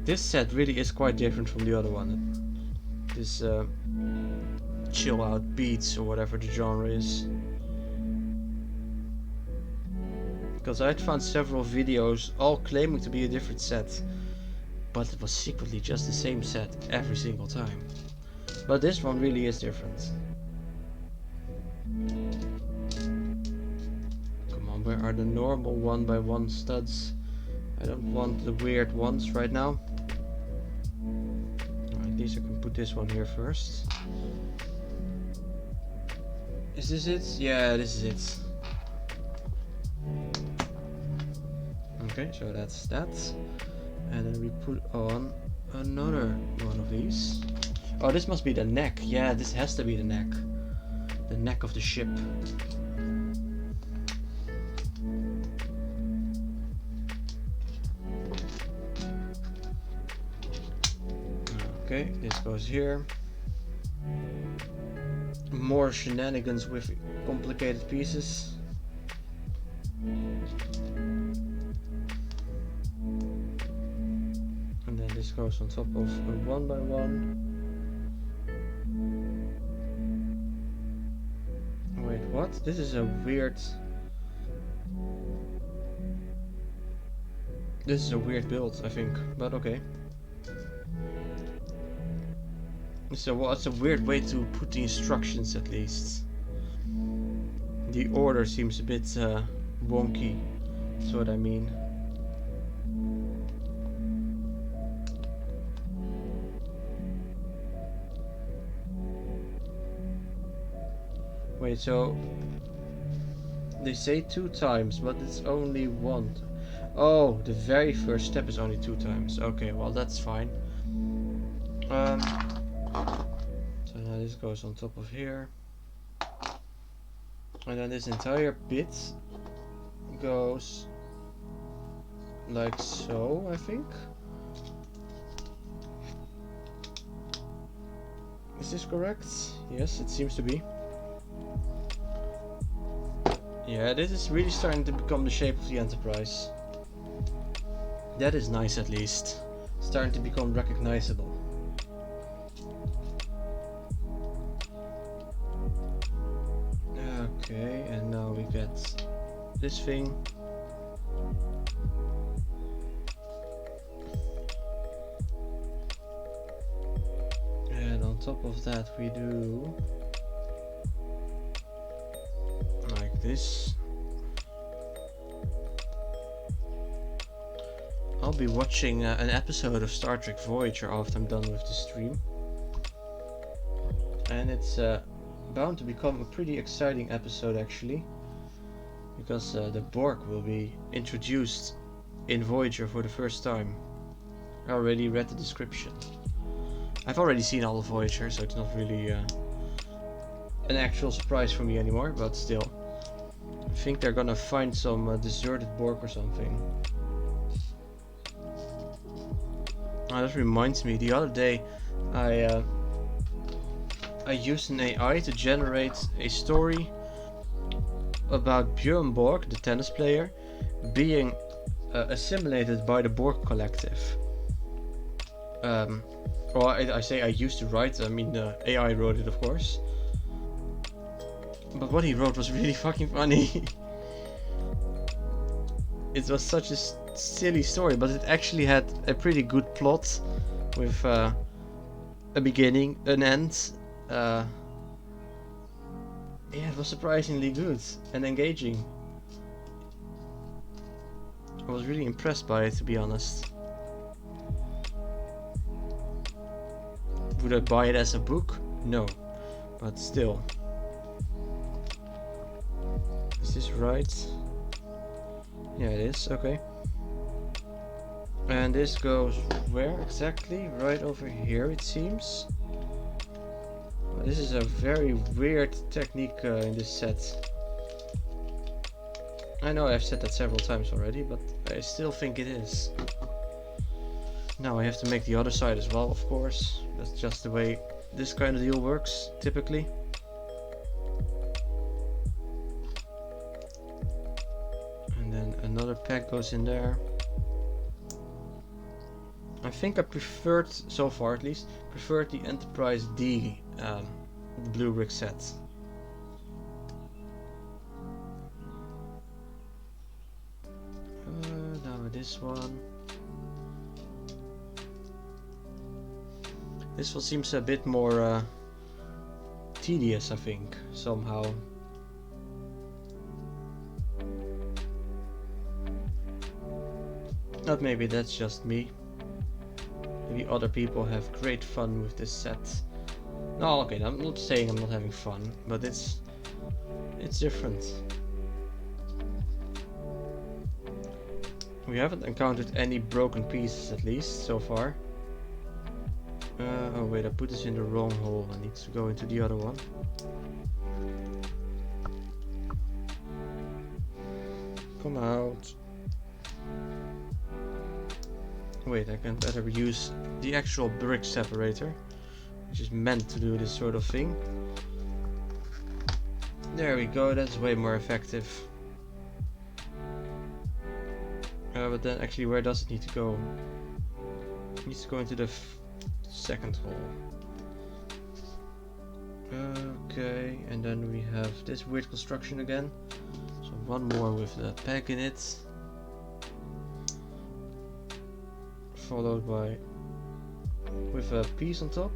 This set really is quite different from the other one. This chill out beats or whatever the genre is. Because I'd found several videos all claiming to be a different set, but it was secretly just the same set every single time. But this one really is different. Come on, where are the normal 1x1 studs? I don't want the weird ones right now. At least I can put this one here first. Is this it? Yeah, this is it. Okay, so that's that. And then we put on another one of these. Oh, this must be the neck. Yeah, this has to be the neck. The neck of the ship. Okay, this goes here. More shenanigans with complicated pieces. And then this goes on top of a 1x1. Wait, what? This is a weird... This is a weird build, I think, but okay. So, well, it's a weird way to put the instructions at least. The order seems a bit wonky, that's what I mean. Wait, so they say 2 times, but it's only 1. Oh, the very first step is only 2 times. Okay, well that's fine. So now this goes on top of here, and then this entire bit goes like so, I think. Is this correct? Yes, it seems to be. Yeah, this is really starting to become the shape of the Enterprise. That is nice at least. Starting to become recognizable. Okay, and now we get this thing. And on top of that we do like this. I'll be watching an episode of Star Trek Voyager after I'm done with the stream. And it's bound to become a pretty exciting episode actually, because the Borg will be introduced in Voyager for the first time. I already read the description. I've already seen all of Voyager, so it's not really an actual surprise for me anymore, but still. think they're gonna find some deserted Borg or something. Oh, that reminds me, the other day I used an AI to generate a story about Björn Borg, the tennis player, being assimilated by the Borg collective. Well, I say I used to write, I mean the AI wrote it, of course. But what he wrote was really fucking funny. It was such a silly story, but it actually had a pretty good plot with a beginning, an end. Yeah, it was surprisingly good and engaging. I was really impressed by it, to be honest. Would I buy it as a book? No, but still. Is this right? Yeah, it is. Okay. And this goes where exactly? Right over here, it seems. This is a very weird technique in this set. I know I've said that several times already, but I still think it is. Now I have to make the other side as well, of course. That's just the way this kind of deal works, typically. And then another pack goes in there. I think I preferred, so far at least, preferred the Enterprise D Bluebrixx set. Now with this one. This one seems a bit more tedious, I think, somehow. But maybe that's just me. Maybe other people have great fun with this set. No, okay, I'm not saying I'm not having fun, but it's different. We haven't encountered any broken pieces, at least, so far. Oh wait, I put this in the wrong hole. I need to go into the other one. Come out. Wait, I can better use the actual brick separator, which is meant to do this sort of thing. There we go, that's way more effective. But then actually, where does it need to go? It needs to go into the second hole. Okay, and then we have this weird construction again. So one more with the peg in it. Followed by with a piece on top.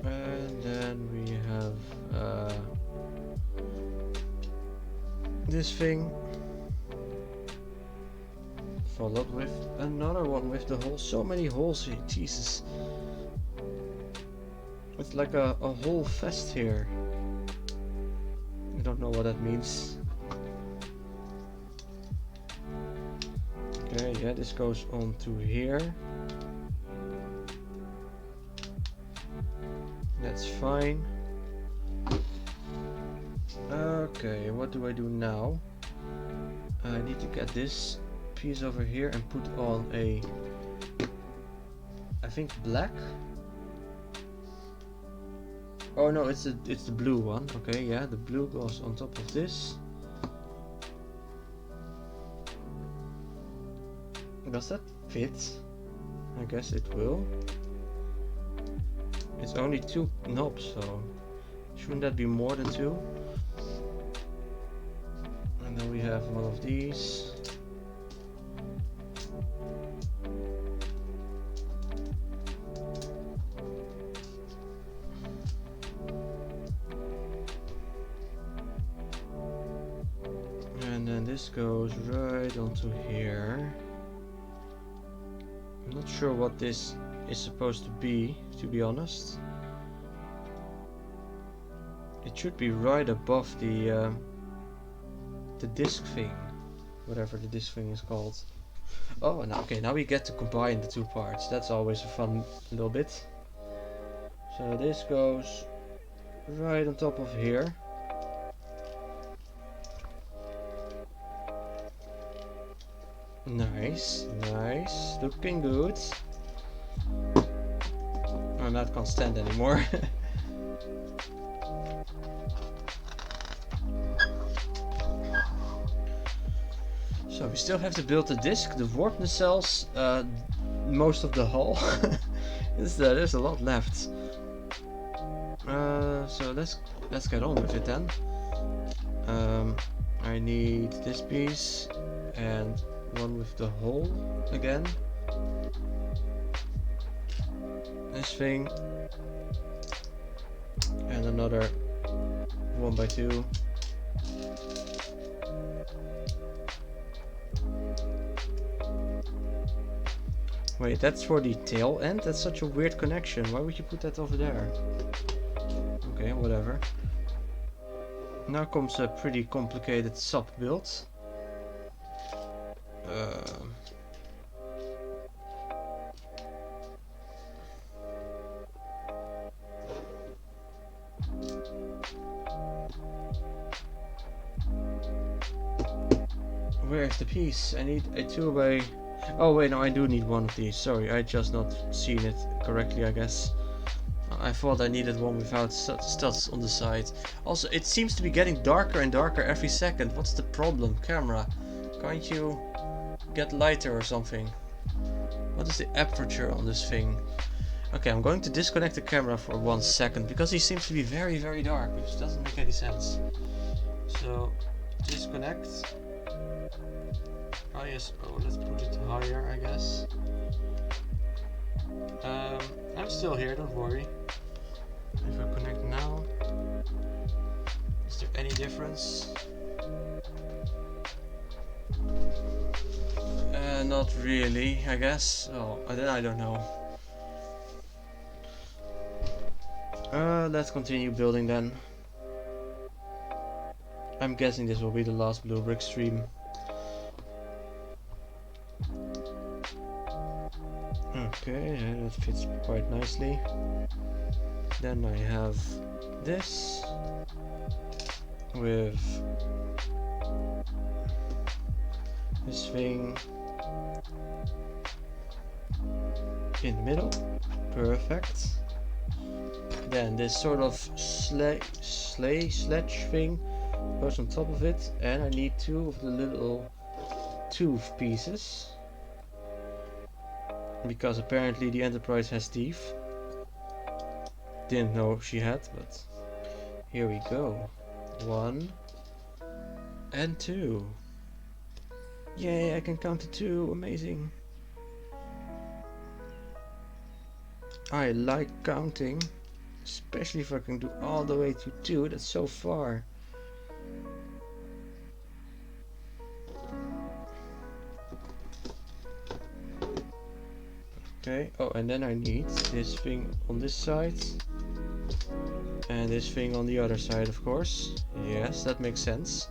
And then we have this thing, followed with another one with the hole. So many holes here, Jesus. It's like a whole fest here. I don't know what that means. Okay, yeah, this goes on to here. That's fine. Okay, what do I do now? I need to get this piece over here and put on a, I think, black. Oh no, it's the blue one. Okay, yeah, the blue goes on top of this. Does that fit? I guess it will. It's only 2 knobs, so shouldn't that be more than 2? And then we have one of these. And then this goes right onto here. I'm not sure what this is supposed to be honest. It should be right above the disc thing, whatever the disc thing is called. Oh, now okay, now we get to combine the two parts. That's always a fun little bit. So this goes right on top of here. Nice, nice, looking good. Oh, that can't stand anymore. So we still have to build the disc, the warp nacelles, most of the hull. There's a lot left. So let's get on with it then. I need this piece and one with the hole again. This thing and another 1x2. Wait, that's for the tail end? That's such a weird connection. Why would you put that over there? Okay, whatever. Now comes a pretty complicated sub build. Where's the piece? I need a 2x. Oh wait, no, I do need one of these. Sorry, I just not seen it correctly, I guess. I thought I needed one without studs on the side. Also, it seems to be getting darker and darker every second. What's the problem, camera? Can't you get lighter or something? What is the aperture on this thing? Okay, I'm going to disconnect the camera for 1 second because he seems to be very, very dark, which doesn't make any sense. So, disconnect. Oh yes, oh, let's put it higher, I guess. I'm still here, don't worry. If I connect now, is there any difference? Not really, I guess. Oh, then I don't know. Let's continue building then. I'm guessing this will be the last Bluebrixx stream. Okay, that fits quite nicely. Then I have this with this thing in the middle. Perfect. Then this sort of sledge thing goes on top of it, and I need 2 of the little tooth pieces. Because apparently the Enterprise has teeth. Didn't know she had, but here we go. 1 and 2. Yay, I can count to 2. Amazing. I like counting, especially if I can do all the way to 2. That's so far. Okay, oh, and then I need this thing on this side and this thing on the other side, of course. Yes, that makes sense.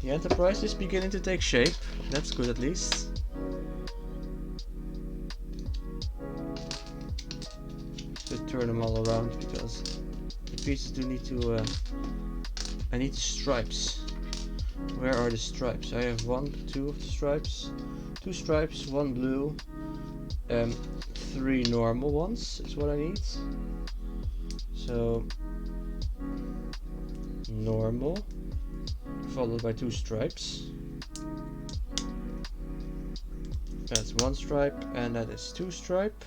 The Enterprise is beginning to take shape. That's good, at least. Just turn them all around because the pieces do need to I need the stripes. Where are the stripes? I have 1, 2 of the stripes, 2 stripes, 1 blue, 3 normal ones is what I need. So normal followed by 2 stripes. That's 1 stripe, and that is 2 stripe.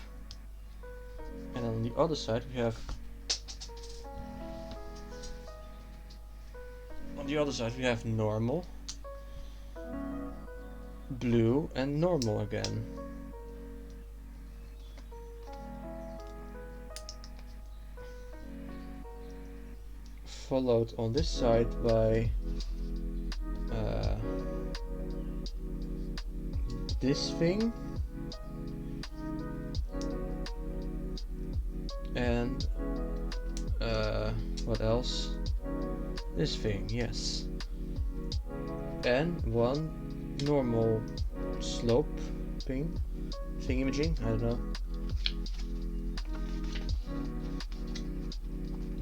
And on the other side we have normal, blue, and normal again. Followed on this side by this thing and what else? This thing, yes. and one normal slope thing imaging. I don't know.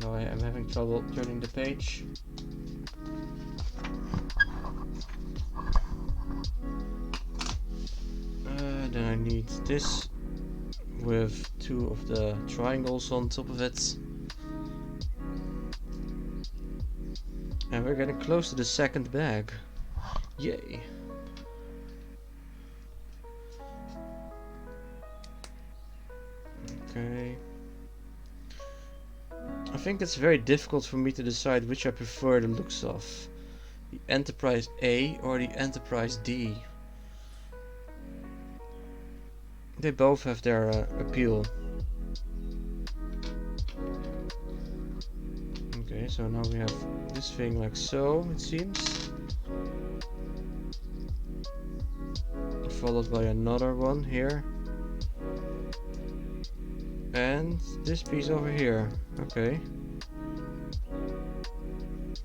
No, I am having trouble turning the page. Then I need this with two of the triangles on top of it. And we're getting close to the second bag. Yay! Okay. I think it's very difficult for me to decide which I prefer the looks of. The Enterprise A or the Enterprise D. They both have their appeal. Okay, so now we have this thing like so, it seems. Followed by another one here. And this piece over here. Okay.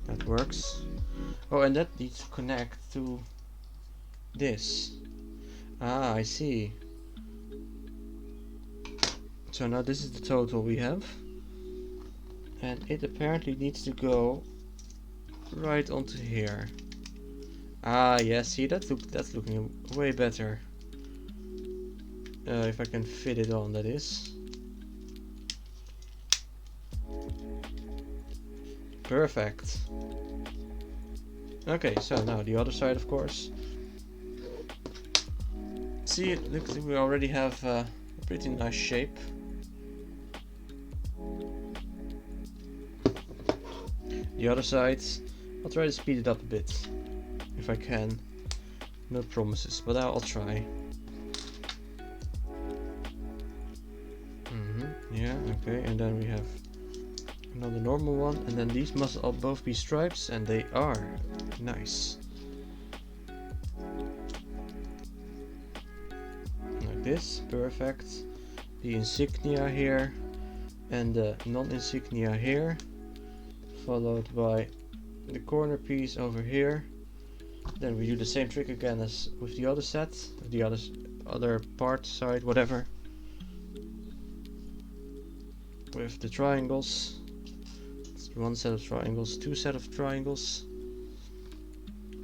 That works. Oh, and that needs to connect to this. Ah, I see. So now this is the total we have. And it apparently needs to go right onto here. Ah, yeah, see, that's looking way better. If I can fit it on, that is. Perfect. Okay, so now the other side, of course. See, it looks like we already have a pretty nice shape. The other side, I'll try to speed it up a bit, if I can. No promises, but I'll try. Yeah, okay, and then we have another normal one, and then these must all both be stripes, and they are. Nice. Like this, perfect. The insignia here, and the non-insignia here, followed by the corner piece over here. Then we do the same trick again as with the other set, the other part, side, whatever. With the triangles. It's one set of triangles, two set of triangles.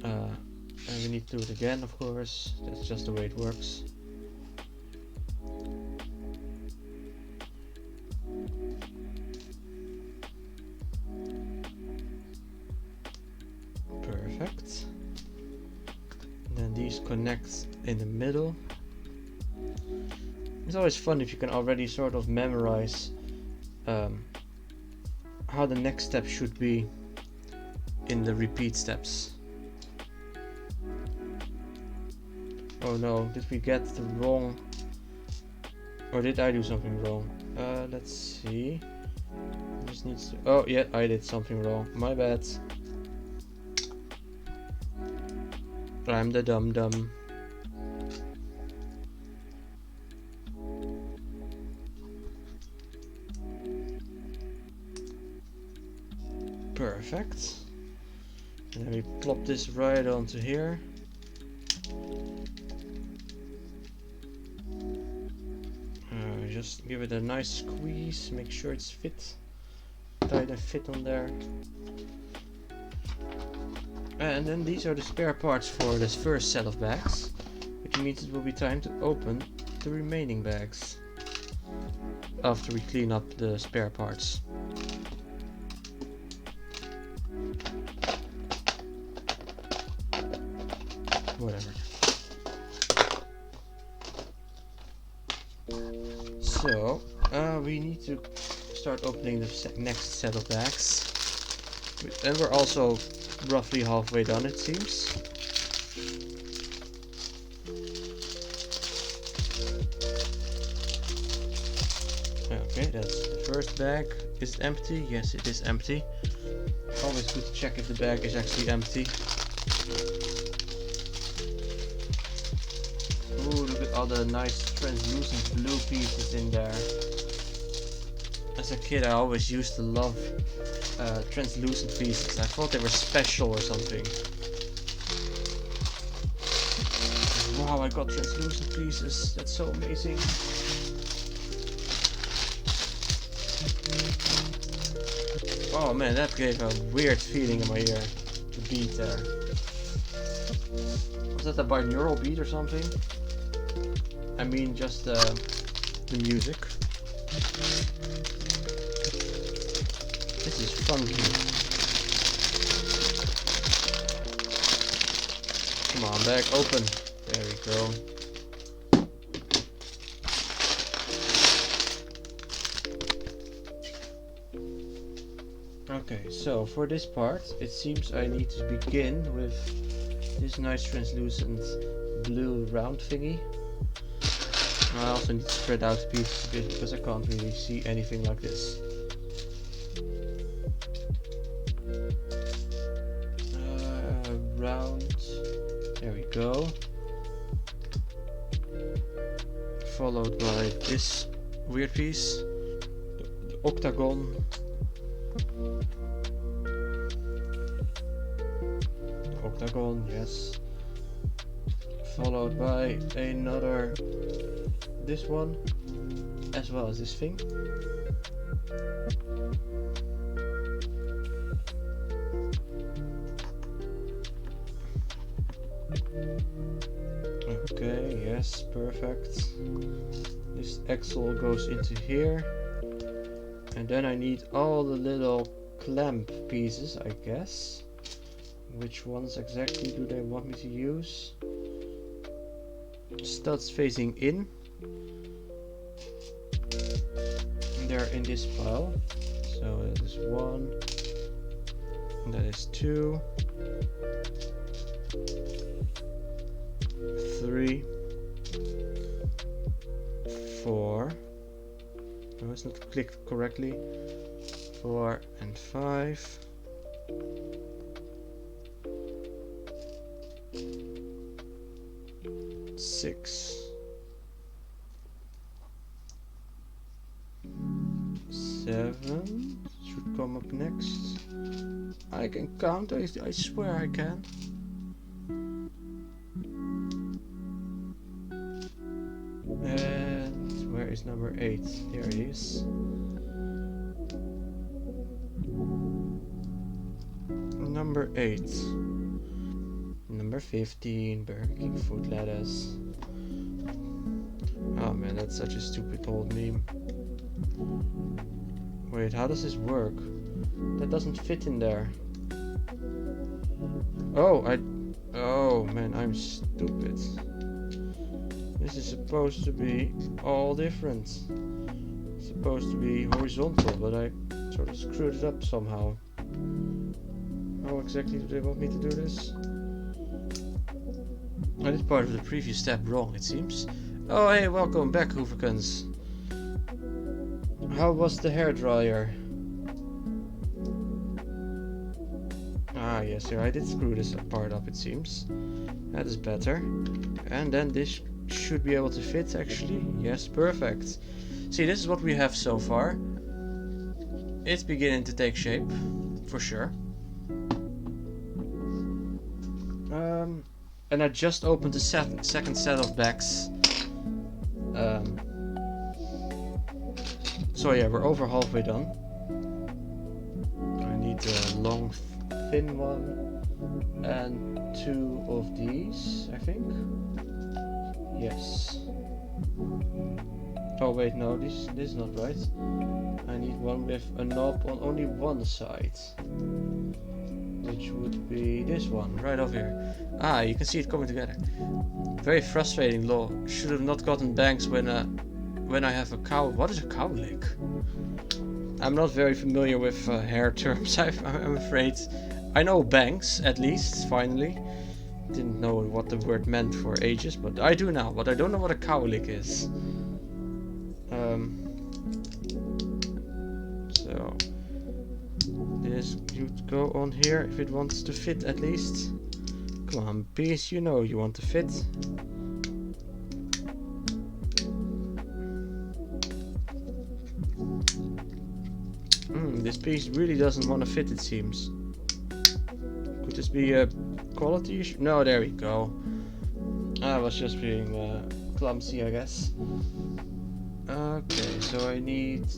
And we need to do it again, of course. That's just the way it works. Perfect. Then these connect in the middle. It's always fun if you can already sort of memorize how the next step should be in the repeat steps. Oh no, did we get the wrong, or did I do something wrong? Let's see. This needs to, oh yeah, I did something wrong, my bad. I'm the dum-dum. Perfect. And then we plop this right onto here. Just give it a nice squeeze, make sure it's fit, tight and fit on there. And then these are the spare parts for this first set of bags, which means it will be time to open the remaining bags after we clean up the spare parts. Whatever. So, we need to start opening the next set of bags. And we're also roughly halfway done, it seems. Okay, that's the first bag. Is it empty? Yes, it is empty. Always good to check if the bag is actually empty. Ooh, look at all the nice translucent blue pieces in there. As a kid, I always used to love translucent pieces. I thought they were special or something. Wow, I got translucent pieces. That's so amazing. Oh man, that gave a weird feeling in my ear. The beat there. Was that a binaural beat or something? I mean, just the music. This is funky. Come on, bag open. There we go. Okay, so for this part, it seems I need to begin with this nice translucent blue round thingy. I also need to spread out the pieces a bit because I can't really see anything like this. Round. There we go. Followed by this weird piece, the octagon. The octagon, yes. Followed by another, this one, as well as this thing. Okay, yes, perfect. This axle goes into here. And then I need all the little clamp pieces, I guess. Which ones exactly do they want me to use? Studs facing in. They're in this pile. So that is 1. That is 2. 3. 4. No, it's not clicked correctly. 4 and 5. 6. 7 should come up next. I can count, I swear I can. And where is number 8? There it is. Number 8. Number 15, Burger King food lettuce. Oh man, that's such a stupid old meme. Wait, how does this work? That doesn't fit in there. Oh man, I'm stupid. This is supposed to be all different. It's supposed to be horizontal, but I sort of screwed it up somehow. How exactly do they want me to do this? I did part of the previous step wrong, it seems. Oh hey, welcome back, Hooverkens. How was the hairdryer? Ah yes, here I did screw this part up, it seems. That is better. And then this should be able to fit actually. Yes, perfect. See, this is what we have so far. It's beginning to take shape, for sure. And I just opened the second set of bags. So yeah, we're over halfway done. I need a long, thin one and 2 of these, I think. Yes. Oh wait, no, this is not right. I need one with a knob on only one side. Which would be this one, right over here. Ah, you can see it coming together. Very frustrating, lol. Should have not gotten bangs when I have a cow. What is a cowlick? I'm not very familiar with hair terms, I'm afraid. I know bangs, at least, finally. Didn't know what the word meant for ages, but I do now. But I don't know what a cowlick is. So this should go on here if it wants to fit at least. Come on, piece, you know you want to fit. This piece really doesn't want to fit, it seems. Could this be a quality issue? No, there we go. I was just being clumsy, I guess. Okay, so I need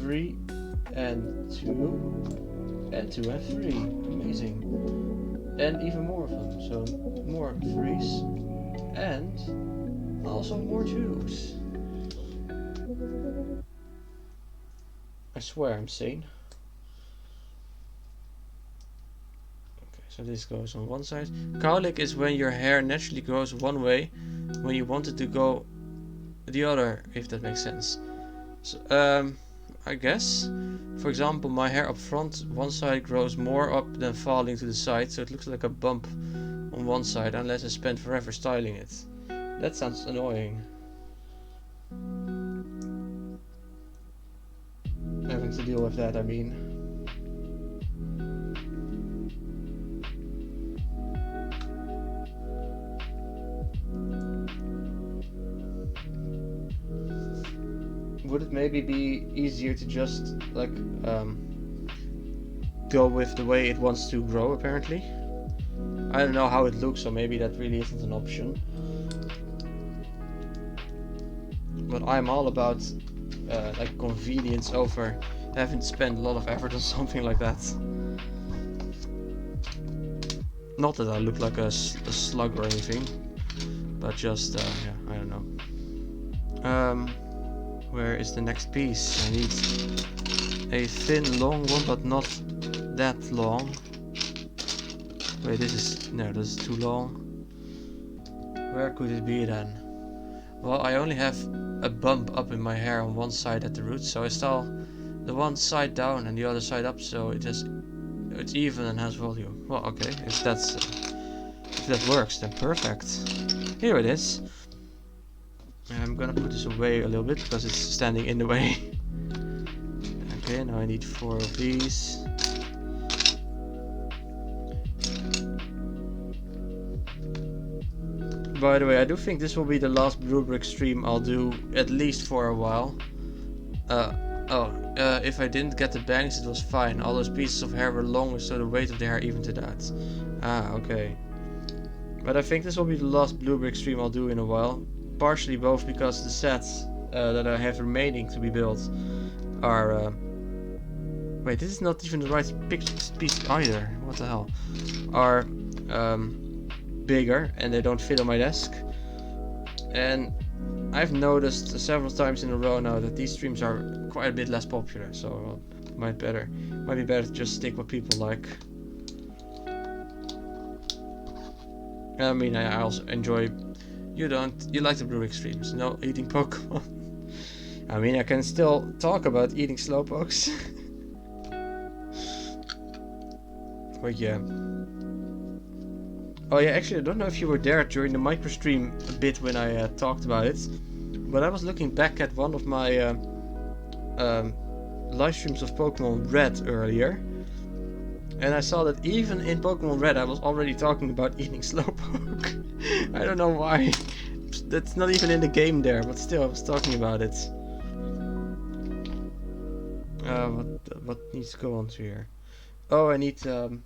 3 and 2 and 2 and 3. Amazing. And even more of them. So more 3s and also more 2s. I swear I'm sane. Okay, so this goes on one side. Cowlick is when your hair naturally grows one way when you want it to go the other, if that makes sense. So, I guess. For example, my hair up front, one side grows more up than falling to the side, so it looks like a bump on one side unless I spend forever styling it. That sounds annoying. Having to deal with that, I mean. Would it maybe be easier to just like go with the way it wants to grow? Apparently, I don't know how it looks, so maybe that really isn't an option. But I'm all about like convenience over having to spend a lot of effort on something like that. Not that I look like a slug or anything, but just yeah, I don't know. Where is the next piece? I need a thin, long one, but not that long. Wait, this is too long. Where could it be then? Well, I only have a bump up in my hair on one side at the root, so I style the one side down and the other side up, so it's even and has volume. Well, okay, if that works, then perfect. Here it is. I'm gonna put this away a little bit because it's standing in the way. Okay, now I need 4 of these. By the way, I do think this will be the last Bluebrixx stream I'll do, at least for a while. If I didn't get the bangs, it was fine. All those pieces of hair were longer, so the weight of the hair evened it out. Ah, okay. But I think this will be the last Bluebrixx stream I'll do in a while. Partially both because the sets that I have remaining to be built are... wait, this is not even the right piece either. What the hell? Are bigger and they don't fit on my desk. And I've noticed several times in a row now that these streams are quite a bit less popular. So might be better to just stick what people like. I mean, I also enjoy... You like the Bluebrixx streams, no eating Pokemon. I mean, I can still talk about eating Slowpokes. But yeah. Oh yeah, actually I don't know if you were there during the micro stream a bit when I talked about it. But I was looking back at one of my live streams of Pokemon Red earlier. And I saw that even in Pokemon Red I was already talking about eating Slowpoke. I don't know why. That's not even in the game there, but still I was talking about it. What needs to go onto here? Oh, I need 2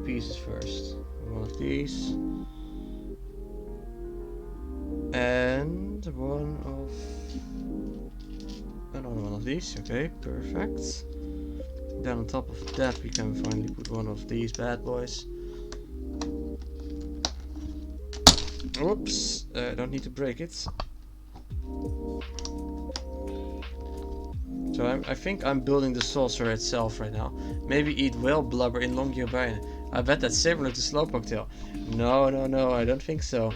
pieces first. One of these. And another one of these. Okay, perfect. Then on top of that we can finally put one of these bad boys. Oops, I don't need to break it. So I think I'm building the saucer itself right now. Maybe eat whale blubber in Longyearbyen. I bet that's similar to Slowpoke tail. No, I don't think so.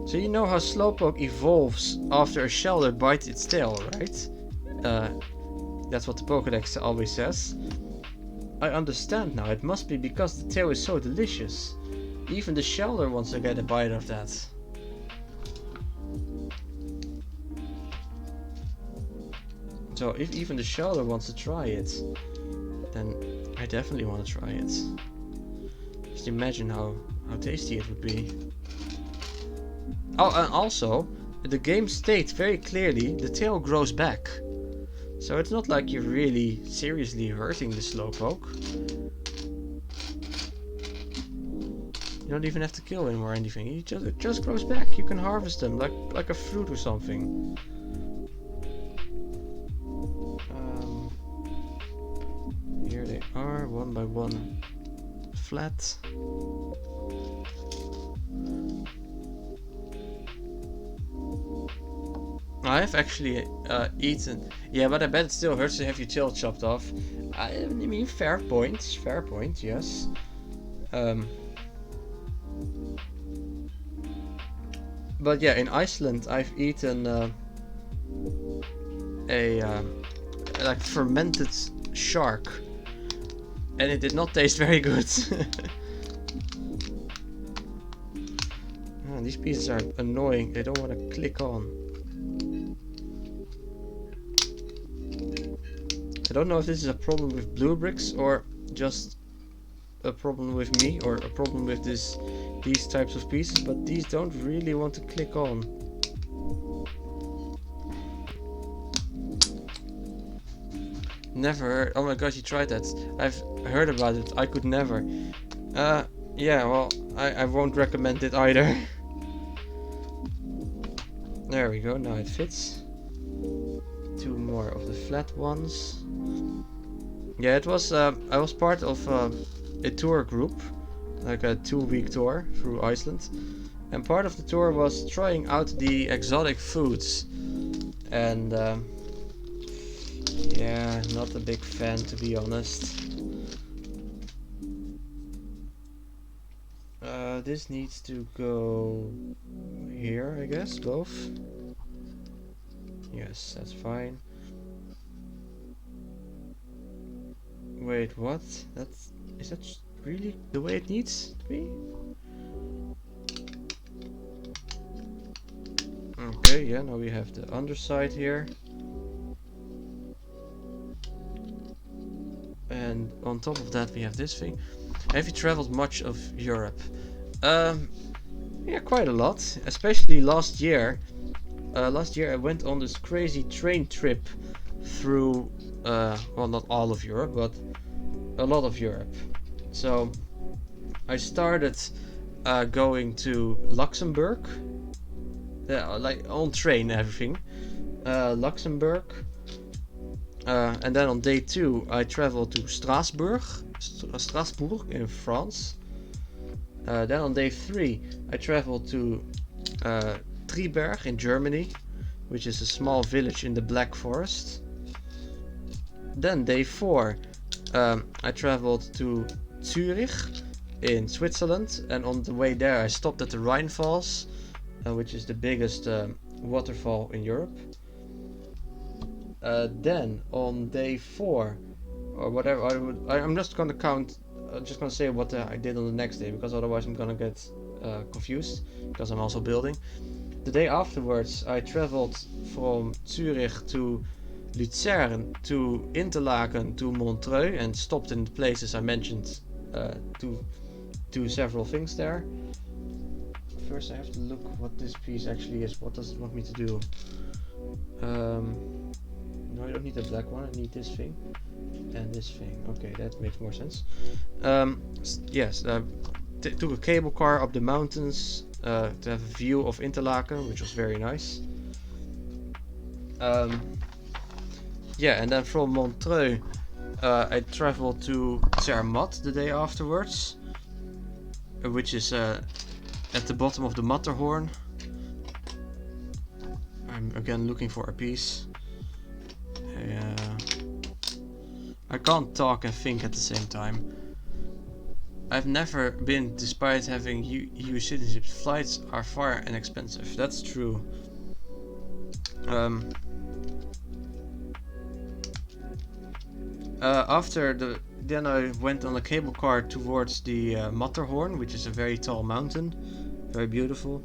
So you know how Slowpoke evolves after a Shelder bites its tail, right? That's what the Pokédex always says. I understand now, it must be because the tail is so delicious. Even the Shelder wants to get a bite of that. So if even the Shelder wants to try it, then I definitely want to try it. Just imagine how tasty it would be. Oh, and also, the game states very clearly the tail grows back. So it's not like you're really seriously hurting the Slowpoke. You don't even have to kill him or anything. He just grows back. You can harvest them like a fruit or something. Here they are, one by one, flat. I have actually eaten. Yeah, but I bet it still hurts to have your tail chopped off. I mean, fair point, yes. But yeah, in Iceland I've eaten a like fermented shark, and it did not taste very good. Oh, these pieces are annoying. They don't want to click on. I don't know if this is a problem with Bluebrixx or just a problem with me or a problem with these types of pieces, but these don't really want to click on. Never heard. Oh my gosh, you tried that. I've heard about it. I could never. Yeah, well, I won't recommend it either. There we go, now it fits. Two more of the flat ones. Yeah, it was, I was part of a tour group, like a 2-week tour through Iceland. And part of the tour was trying out the exotic foods. And, yeah, not a big fan, to be honest. This needs to go here, I guess, both. Yes, that's fine. Wait, what? Is that really the way it needs to be? Okay, yeah, now we have the underside here. And on top of that we have this thing. Have you traveled much of Europe? Yeah, quite a lot. Especially last year. Last year I went on this crazy train trip through, well, not all of Europe, but a lot of Europe. So I started going to Luxembourg, like on train and everything. Luxembourg. And then on day 2 I traveled to Strasbourg in France. Then on day 3 I traveled to Triberg in Germany, which is a small village in the Black Forest. Then day 4 I traveled to Zurich in Switzerland, and on the way there I stopped at the Rhine Falls, which is the biggest waterfall in Europe. Then on day 4 or whatever, I'm just gonna count. I'm just gonna say what I did on the next day, because otherwise I'm gonna get confused, because I'm also building. The day afterwards I traveled from Zurich to Lucerne to Interlaken to Montreux and stopped in the places I mentioned to do several things there. First I have to look what this piece actually is. What does it want me to do? No, I don't need the black one, I need this thing and this thing. Okay, that makes more sense. Yes, took a cable car up the mountains to have a view of Interlaken, which was very nice. Yeah, and then from Montreux I traveled to Zermatt the day afterwards, which is at the bottom of the Matterhorn. I'm again looking for a piece. I can't talk and think at the same time. I've never been, despite having EU citizenships. Flights are far and expensive. That's true. Then I went on a cable car towards the Matterhorn, which is a very tall mountain, very beautiful.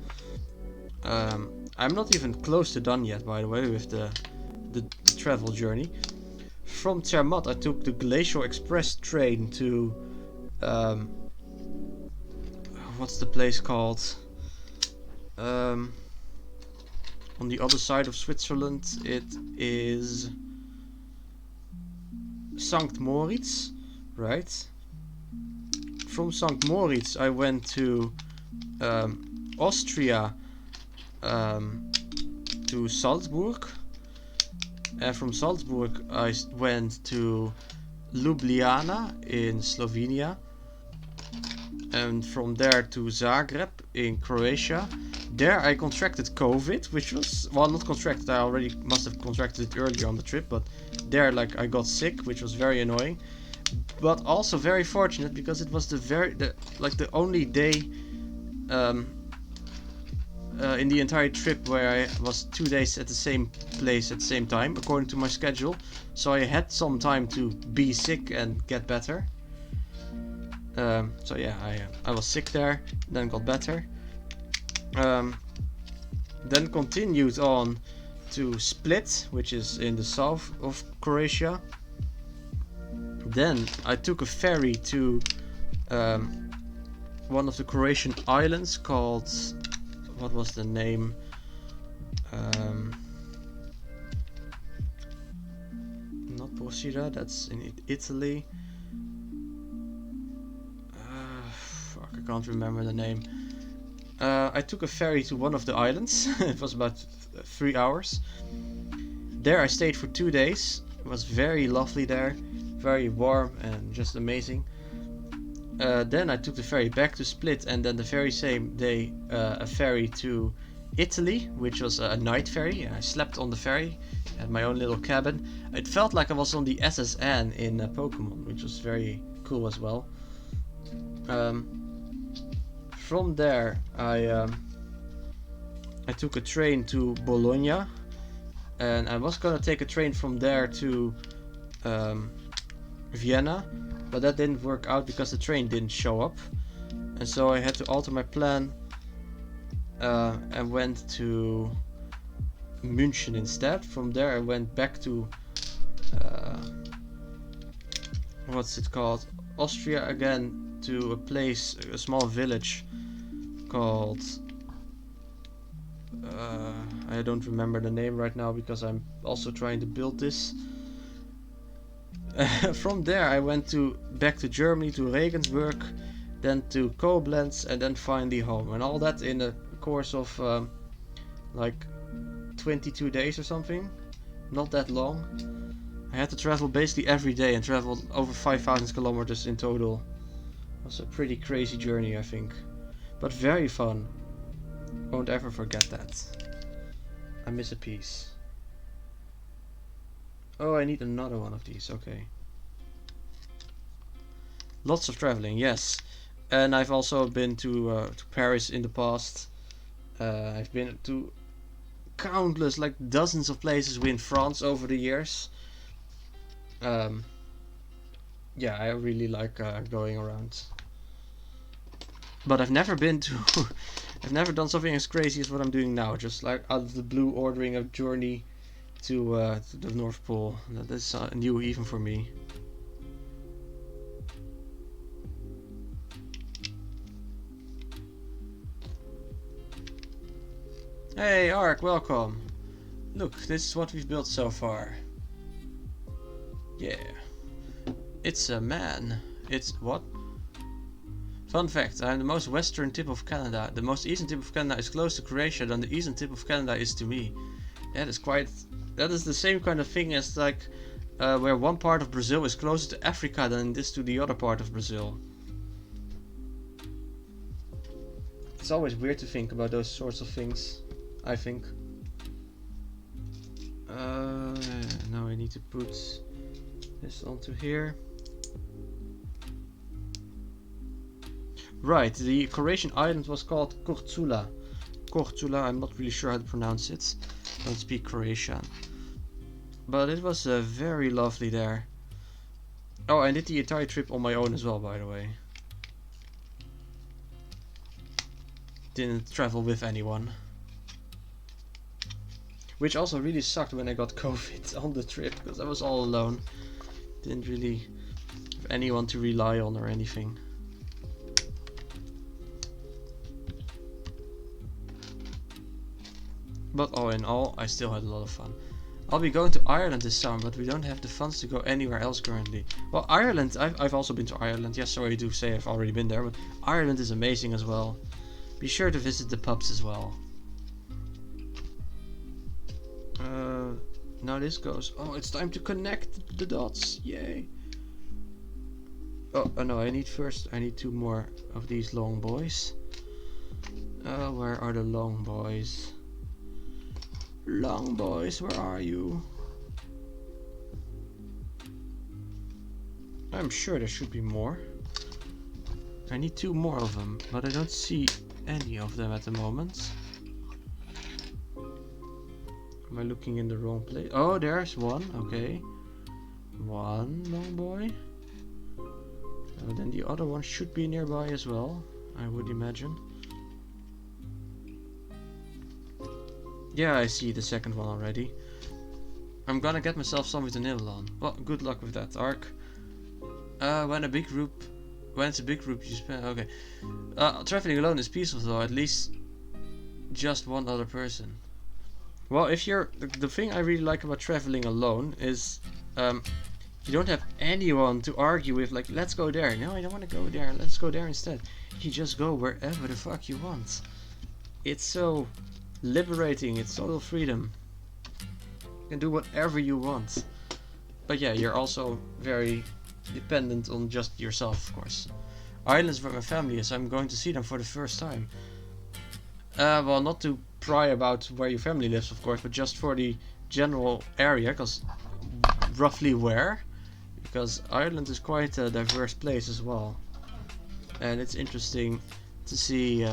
I'm not even close to done yet, by the way, with the travel journey. From Zermatt I took the Glacial Express train to what's the place called? On the other side of Switzerland it is St. Moritz, right? from St. Moritz I went to Austria, to Salzburg, and from Salzburg I went to Ljubljana in Slovenia, and from there to Zagreb in Croatia. There I contracted COVID, which was, well, not contracted, I already must have contracted it earlier on the trip, but there like I got sick, which was very annoying, but also very fortunate because it was the only day in the entire trip where I was 2 days at the same place at the same time according to my schedule, so I had some time to be sick and get better. So yeah, I was sick there, then got better. Then continued on to Split, which is in the south of Croatia. Then I took a ferry to one of the Croatian islands called, what was the name? Not Procida, that's in Italy. Fuck, I can't remember the name. I took a ferry to one of the islands. It was about 3 hours. There I stayed for 2 days. It was very lovely there, very warm and just amazing. Then I took the ferry back to Split, and then the very same day a ferry to Italy, which was a night ferry. I slept on the ferry, had my own little cabin. It felt like I was on the SSN in Pokemon, which was very cool as well. From there I took a train to Bologna, and I was gonna take a train from there to Vienna, but that didn't work out because the train didn't show up, and so I had to alter my plan and went to München instead. From there I went back to what's it called, Austria again, to a place, a small village called I don't remember the name right now because I'm also trying to build this. From there I went back to Germany, to Regensburg, then to Koblenz, and then finally home, and all that in a course of like 22 days or something. Not that long. I had to travel basically every day and traveled over 5,000 kilometers in total. It was a pretty crazy journey, I think, but very fun. Won't ever forget that. I miss a piece. Oh, I need another one of these. Okay. Lots of traveling, yes. And I've also been to Paris in the past. I've been to countless, like dozens of places in France over the years. Yeah, I really like going around. But I've never been to I've never done something as crazy as what I'm doing now, just like out of the blue ordering a journey to the North Pole. That is new even for me. Hey Ark, welcome. Look, this is what we've built so far. Yeah. It's a man. It's what? Fun fact, I'm the most western tip of Canada. The most eastern tip of Canada is close to Croatia, than the eastern tip of Canada is to me. That is the same kind of thing as like where one part of Brazil is closer to Africa than it is to the other part of Brazil. It's always weird to think about those sorts of things, I think. Now I need to put this onto here. Right, the Croatian island was called Korčula. Korčula, I'm not really sure how to pronounce it. I don't speak Croatian. But it was very lovely there. Oh, I did the entire trip on my own as well, by the way. Didn't travel with anyone. Which also really sucked when I got COVID on the trip, because I was all alone. Didn't really have anyone to rely on or anything. But all in all, I still had a lot of fun. I'll be going to Ireland this summer, but we don't have the funds to go anywhere else currently. Well, Ireland, I've also been to Ireland. Yes, sorry to say I've already been there, but Ireland is amazing as well. Be sure to visit the pubs as well. Now this goes. Oh, it's time to connect the dots. Yay. Oh no, I need 2 more of these long boys. Where are the long boys? Long boys, where are you? I'm sure there should be more. I need 2 more of them, but I don't see any of them at the moment. Am I looking in the wrong place? Oh, there's one. Okay. One long boy. Then the other one should be nearby as well, I would imagine. Yeah, I see the second one already. I'm gonna get myself something to nibble on. Well, good luck with that, Ark. When it's a big group, you spend. Okay. Traveling alone is peaceful though. At least just one other person. Well, if you're the thing I really like about traveling alone is, you don't have anyone to argue with. Like, let's go there. No, I don't want to go there. Let's go there instead. You just go wherever the fuck you want. It's so liberating. It's total freedom. You can do whatever you want. But yeah, you're also very dependent on just yourself, of course. Ireland's where my family is. I'm going to see them for the first time. Well, not to pry about where your family lives, of course, but just for the general area, because roughly where? Because Ireland is quite a diverse place as well, and it's interesting to see,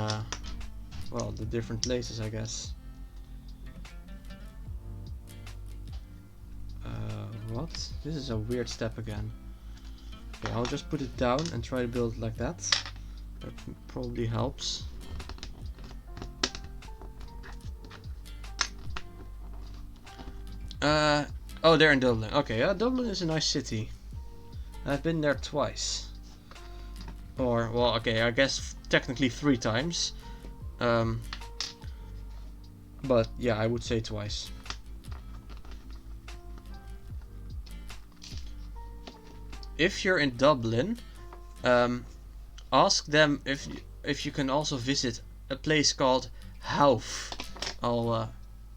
well, the different places, I guess. What? This is a weird step again. Okay, I'll just put it down and try to build it like that. That probably helps. Oh, they're in Dublin. Okay, yeah, Dublin is a nice city. I've been there twice. Or, well, okay, I guess technically 3 times. But yeah, I would say twice. If you're in Dublin, ask them if you can also visit a place called Howth. Oh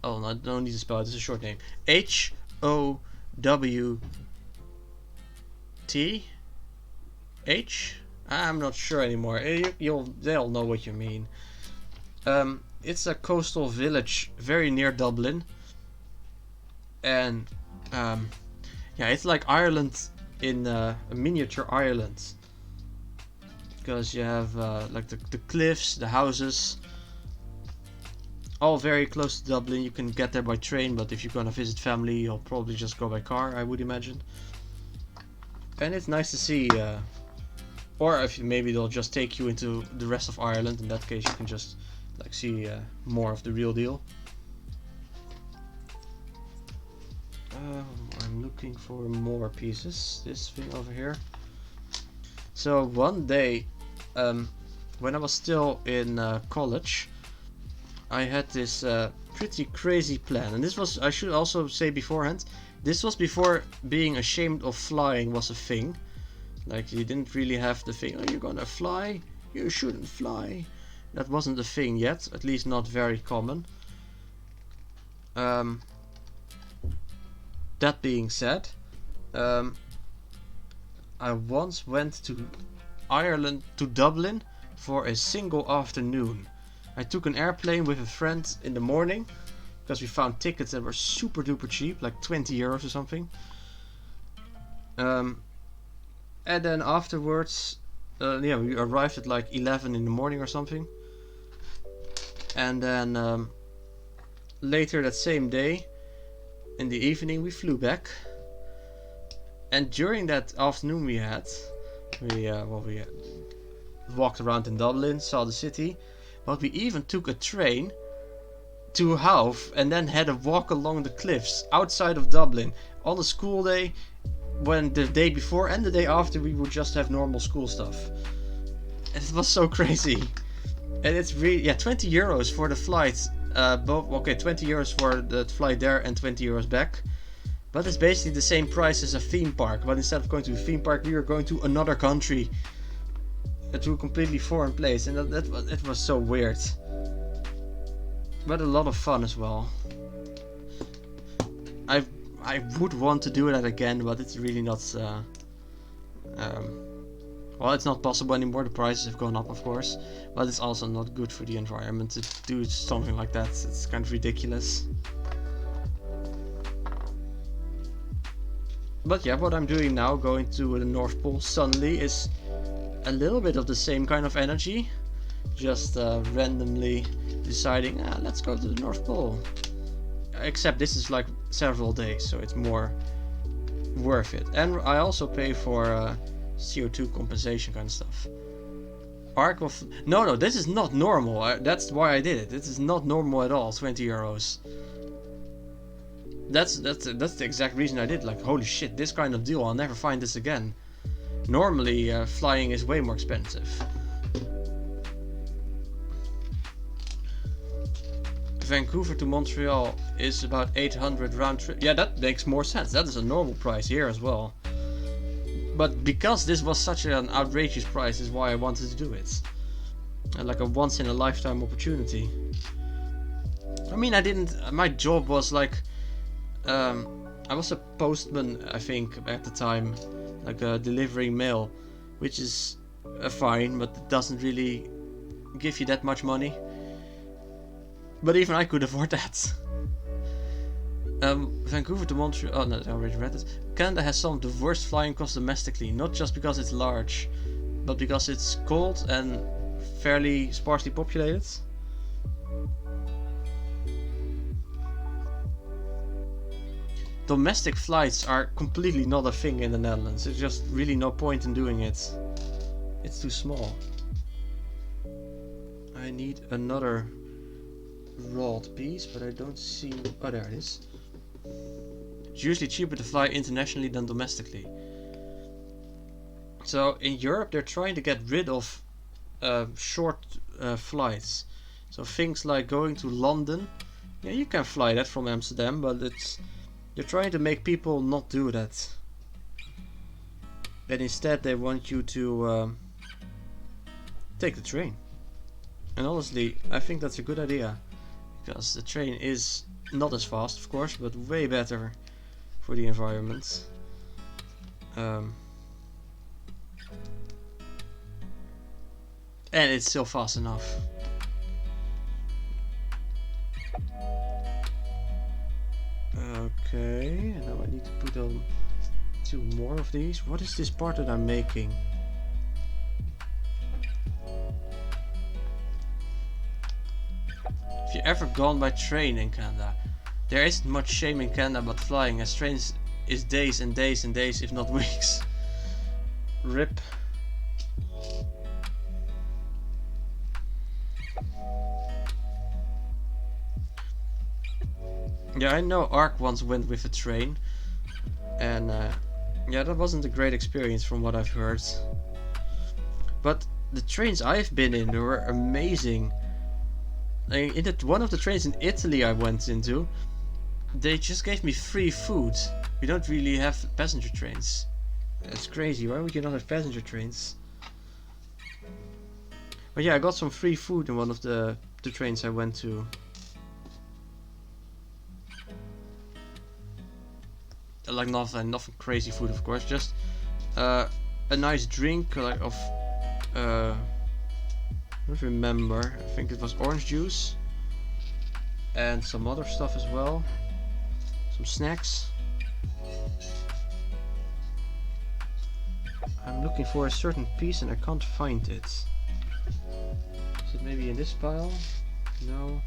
no, I don't need to spell it. It's a short name. H-O-W-T-H? I'm not sure anymore. They'll know what you mean. It's a coastal village very near Dublin, and yeah, it's like Ireland in a miniature Ireland, because you have like the cliffs, the houses, all very close to Dublin. You can get there by train, but if you're gonna visit family, you'll probably just go by car, I would imagine. And it's nice to see, or if maybe they'll just take you into the rest of Ireland. In that case, you can just like see more of the real deal. I'm looking for more pieces. This thing over here. So one day, when I was still in college, I had this pretty crazy plan, and this was, I should also say beforehand, this was before being ashamed of flying was a thing. Like, you didn't really have the thing, oh, you're gonna fly, you shouldn't fly. That wasn't a thing yet, at least not very common. That being said, I once went to Ireland, to Dublin, for a single afternoon. I took an airplane with a friend in the morning, because we found tickets that were super duper cheap, like 20 euros or something. And then afterwards, yeah, we arrived at like 11 in the morning or something. And then later that same day, in the evening, we flew back. And during that afternoon we walked around in Dublin, saw the city, but we even took a train to Howth and then had a walk along the cliffs outside of Dublin on a school day, when the day before and the day after we would just have normal school stuff. And it was so crazy. And it's really, yeah, 20 euros for the flight both, okay, 20 euros for the flight there and 20 euros back. But it's basically the same price as a theme park. But instead of going to a theme park, we are going to another country. To a completely foreign place. And it was so weird. But a lot of fun as well. I would want to do that again, but it's really not... well, it's not possible anymore. The prices have gone up, of course. But it's also not good for the environment to do something like that. It's kind of ridiculous. But yeah, what I'm doing now, going to the North Pole suddenly, is a little bit of the same kind of energy. Just randomly deciding, let's go to the North Pole. Except this is like several days, so it's more worth it. And I also pay for CO2 compensation kind of stuff. Arc of... No, this is not normal. That's why I did it. This is not normal at all, 20 euros. That's the exact reason I did. Like, holy shit, this kind of deal, I'll never find this again. Normally, flying is way more expensive. Vancouver to Montreal is about 800 round trip. Yeah, that makes more sense. That is a normal price here as well. But because this was such an outrageous price is why I wanted to do it. Like a once in a lifetime opportunity. I mean, my job was like... I was a postman, I think, at the time, like delivering mail, which is fine, but it doesn't really give you that much money. But even I could afford that. Vancouver to Montreal. Oh no, I already read it. Canada has some of the worst flying costs domestically, not just because it's large, but because it's cold and fairly sparsely populated. Domestic flights are completely not a thing in the Netherlands. There's just really no point in doing it. It's too small. I need another rod piece, but I don't see... Oh, there it is. It's usually cheaper to fly internationally than domestically. So in Europe they're trying to get rid of short flights. So things like going to London. Yeah, you can fly that from Amsterdam, but they're trying to make people not do that. And instead they want you to take the train. And honestly, I think that's a good idea. Because the train is not as fast, of course, but way better for the environment. And it's still fast enough. Okay, now I need to put on 2 more of these. What is this part that I'm making? If you've ever gone by train in Canada, there isn't much shame in Canada about flying, as trains is days and days and days, if not weeks. RIP. Yeah, I know Ark once went with a train, and yeah, that wasn't a great experience from what I've heard. But the trains I've been in, they were amazing. In one of the trains in Italy I went into, they just gave me free food. We don't really have passenger trains. That's crazy. Why would you not have passenger trains? But yeah, I got some free food in one of the trains I went to. Like nothing crazy food, of course. Just a nice drink, like of I don't remember. I think it was orange juice and some other stuff as well. Some snacks. I'm looking for a certain piece and I can't find it. Is it maybe in this pile? No.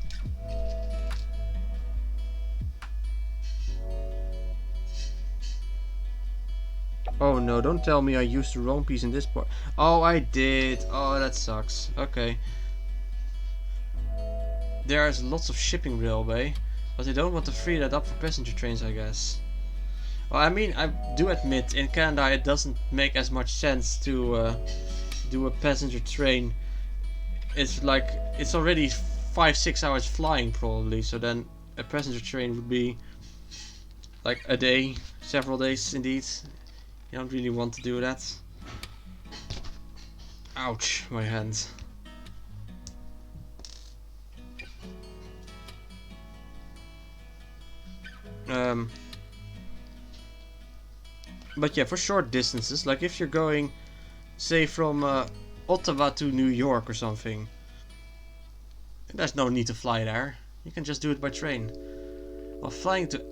Oh no, don't tell me I used the wrong piece in this part. Oh, I did. Oh, that sucks. Okay. There's lots of shipping railway, but they don't want to free that up for passenger trains, I guess. Well, I mean, I do admit, in Canada it doesn't make as much sense to do a passenger train. It's like, it's already 5-6 hours flying probably, so then a passenger train would be like a day, several days indeed. You don't really want to do that. Ouch, my hand. But yeah, for short distances, like if you're going, say, from Ottawa to New York or something, there's no need to fly there. You can just do it by train. Well, flying to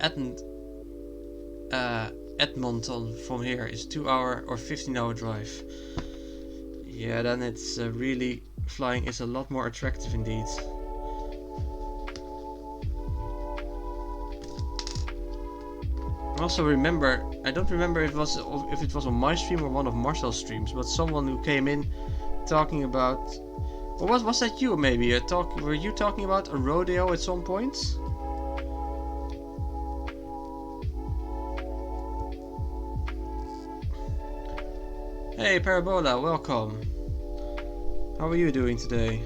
Edmonton from here is 2-hour or 15-hour drive. Yeah, then it's really, flying is a lot more attractive indeed. Also remember, I don't remember if it was on my stream or one of Marcel's streams, but someone who came in talking about, or was that you maybe? Were you talking about a rodeo at some point? Hey Parabola, welcome. How are you doing today?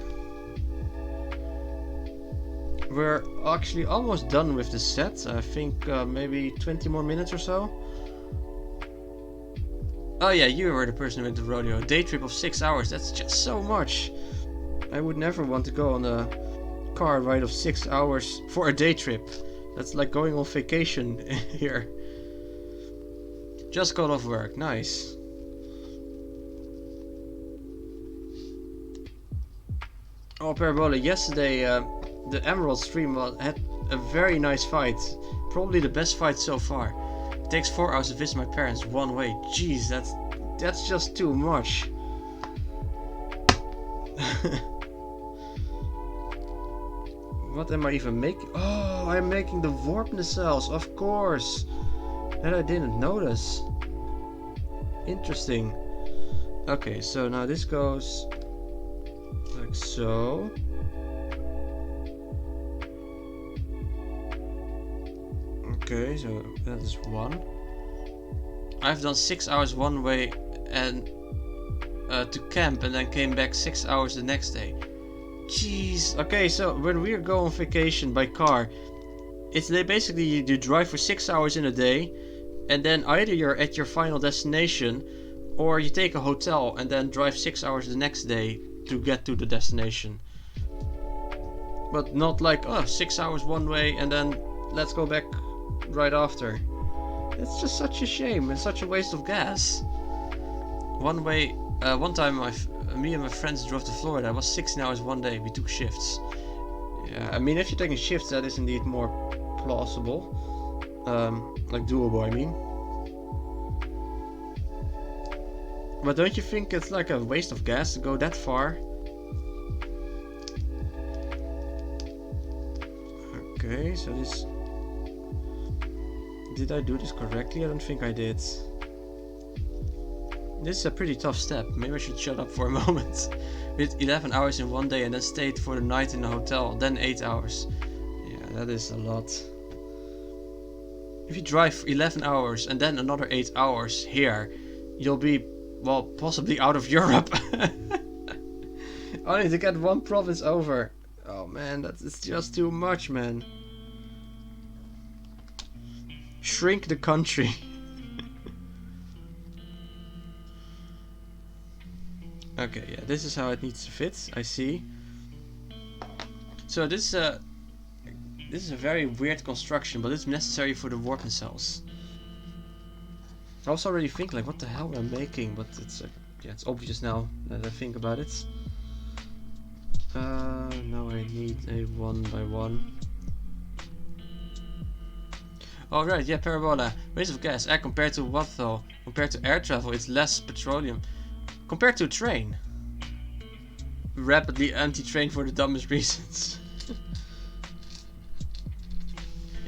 We're actually almost done with the set. I think maybe 20 more minutes or so. Oh yeah, you were the person with the rodeo. Day trip of 6 hours, that's just so much. I would never want to go on a car ride of 6 hours for a day trip. That's like going on vacation here. Just got off work, nice. Oh Parabola, yesterday the Emerald stream had a very nice fight. Probably the best fight so far. It takes 4 hours to visit my parents one way. Jeez, that's just too much. What am I even making? Oh, I'm making the warp nacelles, of course. That I didn't notice. Interesting. Okay, so now this goes like so. Okay, so that is one. I've done 6 hours one way and to camp, and then came back 6 hours the next day. Jeez. Okay, so when we go on vacation by car, it's basically you drive for 6 hours in a day, and then either you're at your final destination, or you take a hotel and then drive 6 hours the next day to get to the destination. But not like 6 hours one way and then let's go back right after. It's just such a shame and such a waste of gas. One way, one time me and my friends drove to Florida. It was 16 hours one day. We took shifts. Yeah, I mean, if you're taking shifts, that is indeed more plausible. Like doable, I mean. But don't you think it's like a waste of gas to go that far? Okay, so this... Did I do this correctly? I don't think I did. This is a pretty tough step. Maybe I should shut up for a moment. With 11 hours in one day and then stayed for the night in a hotel. Then 8 hours. Yeah, that is a lot. If you drive 11 hours and then another 8 hours here, you'll be, well, possibly out of Europe. Only to get one province over. Oh man, that's just too much, man. Shrink the country. Okay, yeah, this is how it needs to fit. I see. So this is a very weird construction, but it's necessary for the warp nacelles. I was already thinking, like, what the hell am I making? But it's yeah, it's obvious now that I think about it. Now I need a 1x1. Alright, yeah, Parabola. Waste of gas. Compared to what though? Compared to air travel, it's less petroleum. Compared to a train. Rapidly anti-train for the dumbest reasons.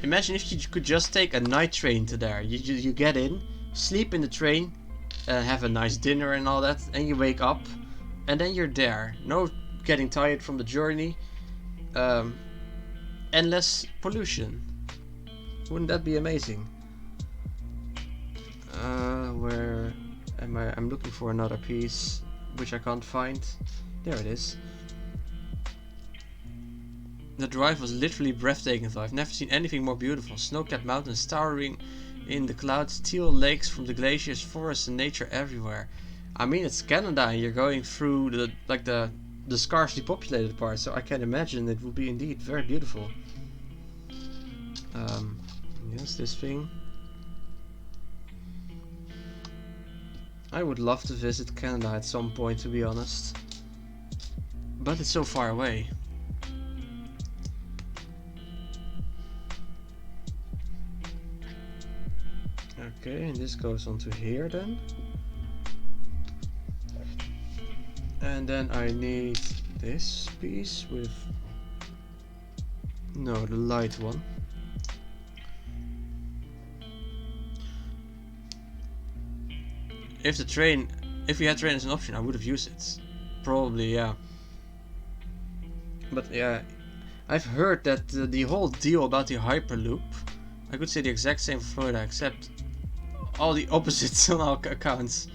Imagine if you could just take a night train to there. You get in, sleep in the train, have a nice dinner and all that, and you wake up, and then you're there. No getting tired from the journey, and less pollution. Wouldn't that be amazing? Where am I? I'm looking for another piece, which I can't find. There it is. The drive was literally breathtaking though. I've never seen anything more beautiful. Snow-capped mountains towering in the clouds, teal lakes from the glaciers, forests and nature everywhere. I mean, it's Canada and you're going through the scarcely populated part, so I can imagine it would be indeed very beautiful. Yes, this thing. I would love to visit Canada at some point, to be honest. But it's so far away. Okay, and this goes on to here then. And then I need this piece with... no, the light one. If we had train as an option, I would have used it. Probably, yeah. But yeah, I've heard that the whole deal about the Hyperloop, I could say the exact same for Florida, except all the opposites on all accounts.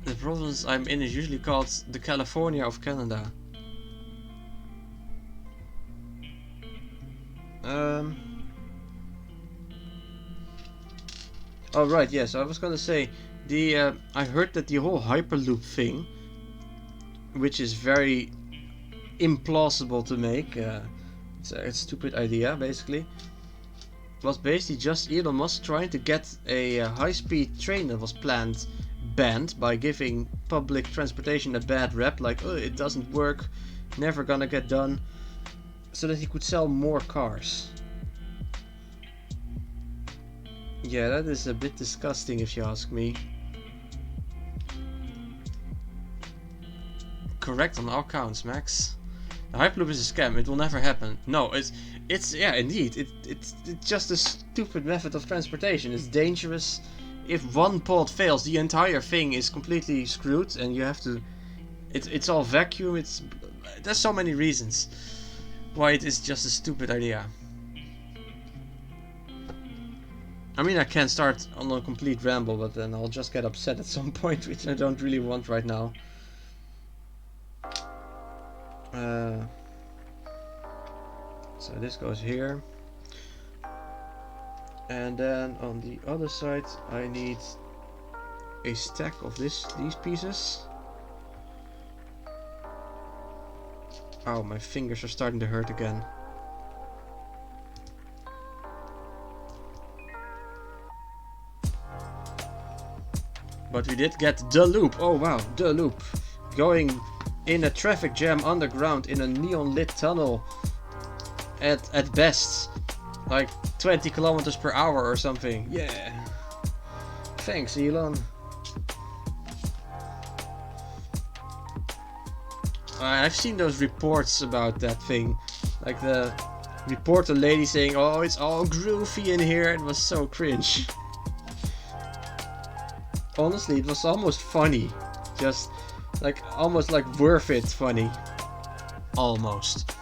The province I'm in is usually called the California of Canada. Oh right, yes, I was gonna say I heard that the whole Hyperloop thing, which is very implausible to make, it's a stupid idea basically, was basically just Elon Musk trying to get a high-speed train that was planned banned by giving public transportation a bad rep, like, oh, it doesn't work, never gonna get done, so that he could sell more cars. Yeah, that is a bit disgusting if you ask me. Correct on all counts, Max. The Hyperloop is a scam, it will never happen. No, it's yeah, indeed, it's just a stupid method of transportation. It's dangerous. If one pod fails, the entire thing is completely screwed, and you have to... It's all vacuum. There's so many reasons why it is just a stupid idea. I mean, I can start on a complete ramble, but then I'll just get upset at some point, which I don't really want right now. So this goes here. And then on the other side I need a stack of these pieces. Oh, my fingers are starting to hurt again. But we did get the loop. Oh wow, the loop. Going in a traffic jam underground in a neon lit tunnel at best. Like 20 kilometers per hour or something. Yeah. Thanks, Elon. I've seen those reports about that thing. Like the reporter lady saying, oh, it's all groovy in here. It was so cringe. Honestly, it was almost funny. Just like almost like worth it funny. Almost.